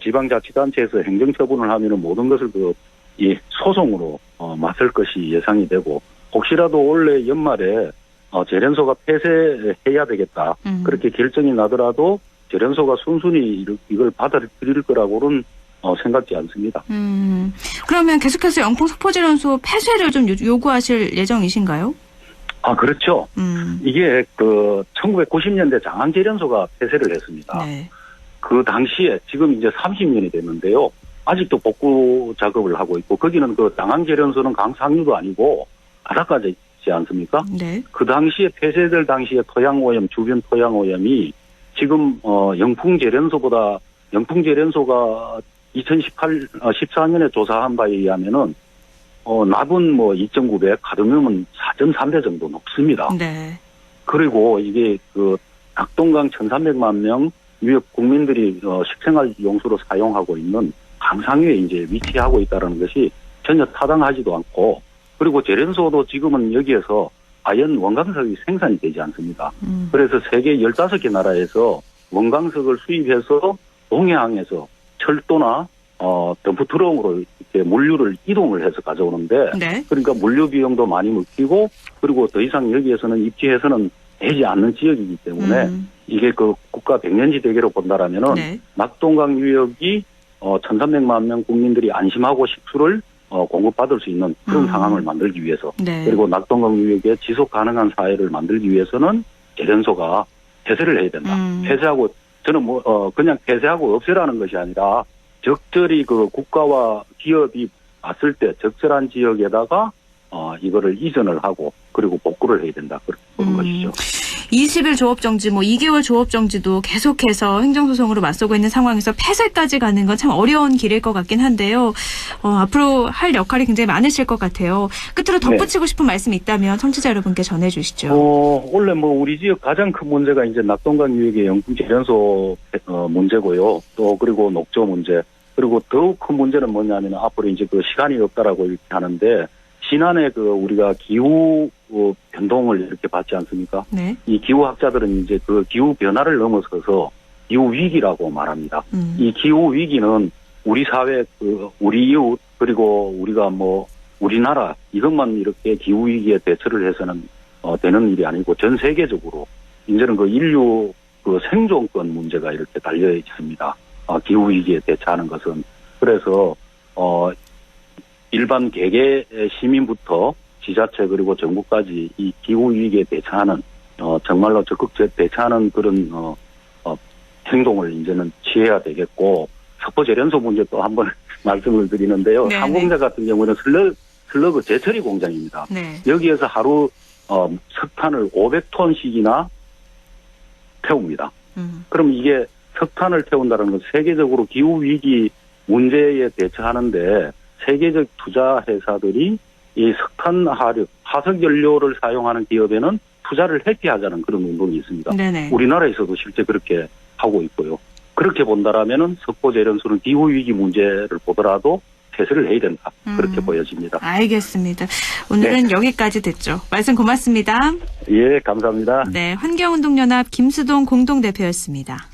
[SPEAKER 12] 지방자치단체에서 행정처분을 하면은 모든 것을 이 소송으로 맞설 것이 예상이 되고, 혹시라도 올해 연말에 제련소가 폐쇄해야 되겠다. 그렇게 결정이 나더라도 제련소가 순순히 이걸 받아들일 거라고는 생각지 않습니다.
[SPEAKER 1] 그러면 계속해서 영풍 석포제련소 폐쇄를 좀 요구하실 예정이신가요?
[SPEAKER 12] 그렇죠. 이게 1990년대 장항제련소가 폐쇄를 했습니다.
[SPEAKER 1] 네.
[SPEAKER 12] 그 당시에 지금 이제 30년이 됐는데요. 아직도 복구 작업을 하고 있고 거기는 그 당항제련소는 강상류도 아니고 바닷가에 있지 않습니까?
[SPEAKER 1] 네.
[SPEAKER 12] 그 당시에 폐쇄될 당시에 토양오염, 주변 토양오염이 지금 영풍제련소가 14년에 조사한 바에 의하면은 납은 2,900, 가dum염은 4,300 정도 높습니다.
[SPEAKER 1] 네.
[SPEAKER 12] 그리고 이게 그 낙동강 1,300만 명 유역 국민들이 식생활 용수로 사용하고 있는 강상유에 이제 위치하고 있다는 것이 전혀 타당하지도 않고, 그리고 제련소도 지금은 여기에서 아연 원광석이 생산이 되지 않습니다. 그래서 세계 15개 나라에서 원광석을 수입해서 동해항에서 철도나 덤프 트럭으로 이렇게 물류를 이동을 해서 가져오는데,
[SPEAKER 1] 네.
[SPEAKER 12] 그러니까 물류 비용도 많이 먹히고, 그리고 더 이상 여기에서는 입지해서는 되지 않는 지역이기 때문에 이게 그 국가 백년지 대계로 본다라면은
[SPEAKER 1] 네.
[SPEAKER 12] 낙동강 유역이 1,300만 명 국민들이 안심하고 식수를 공급받을 수 있는 그런 상황을 만들기 위해서,
[SPEAKER 1] 네.
[SPEAKER 12] 그리고 낙동강 유역에 지속 가능한 사회를 만들기 위해서는 제련소가 폐쇄를 해야 된다. 폐쇄하고, 저는 그냥 폐쇄하고 없애라는 것이 아니라 적절히 그 국가와 기업이 봤을 때 적절한 지역에다가 이거를 이전을 하고 그리고 복구를 해야 된다. 그런 것이죠.
[SPEAKER 1] 20일 조업정지, 2개월 조업정지도 계속해서 행정소송으로 맞서고 있는 상황에서 폐쇄까지 가는 건 참 어려운 길일 것 같긴 한데요. 앞으로 할 역할이 굉장히 많으실 것 같아요. 끝으로 덧붙이고 싶은 말씀이 있다면 청취자 여러분께 전해주시죠.
[SPEAKER 12] 원래 우리 지역 가장 큰 문제가 이제 낙동강 유역의 영풍제련소 문제고요. 또 그리고 녹조 문제. 그리고 더욱 큰 문제는 뭐냐면 앞으로 이제 그 시간이 없다라고 이렇게 하는데, 지난해 우리가 기후 변동을 이렇게 봤지 않습니까?
[SPEAKER 1] 네.
[SPEAKER 12] 이 기후학자들은 이제 그 기후 변화를 넘어서서 기후 위기라고 말합니다. 이 기후 위기는 우리 사회, 우리 이웃, 그리고 우리가 우리나라 이것만 이렇게 기후 위기에 대처를 해서는 되는 일이 아니고 전 세계적으로 이제는 그 인류 그 생존권 문제가 이렇게 달려 있습니다. 기후 위기에 대처하는 것은. 그래서 일반 개개 시민부터 지자체 그리고 정부까지 이 기후 위기에 대처하는 정말로 적극 대처하는 그런 행동을 이제는 취해야 되겠고, 석포제련소 문제 또 한번 말씀을 드리는데요.
[SPEAKER 1] 네네.
[SPEAKER 12] 항공사 같은 경우는 슬러그 재처리 공장입니다.
[SPEAKER 1] 네.
[SPEAKER 12] 여기에서 하루 석탄을 500톤씩이나 태웁니다. 그럼 이게 석탄을 태운다는 건 세계적으로 기후 위기 문제에 대처하는데 세계적 투자 회사들이 이 석탄 하력, 화석 연료를 사용하는 기업에는 투자를 회피하자는 그런 운동이 있습니다.
[SPEAKER 1] 네네.
[SPEAKER 12] 우리나라에서도 실제 그렇게 하고 있고요. 그렇게 본다라면은 석포제련소는 기후 위기 문제를 보더라도 폐쇄를 해야 된다. 그렇게 보여집니다.
[SPEAKER 1] 알겠습니다. 오늘은 여기까지 됐죠. 말씀 고맙습니다.
[SPEAKER 12] 예, 감사합니다.
[SPEAKER 1] 네, 환경운동연합 김수동 공동대표였습니다.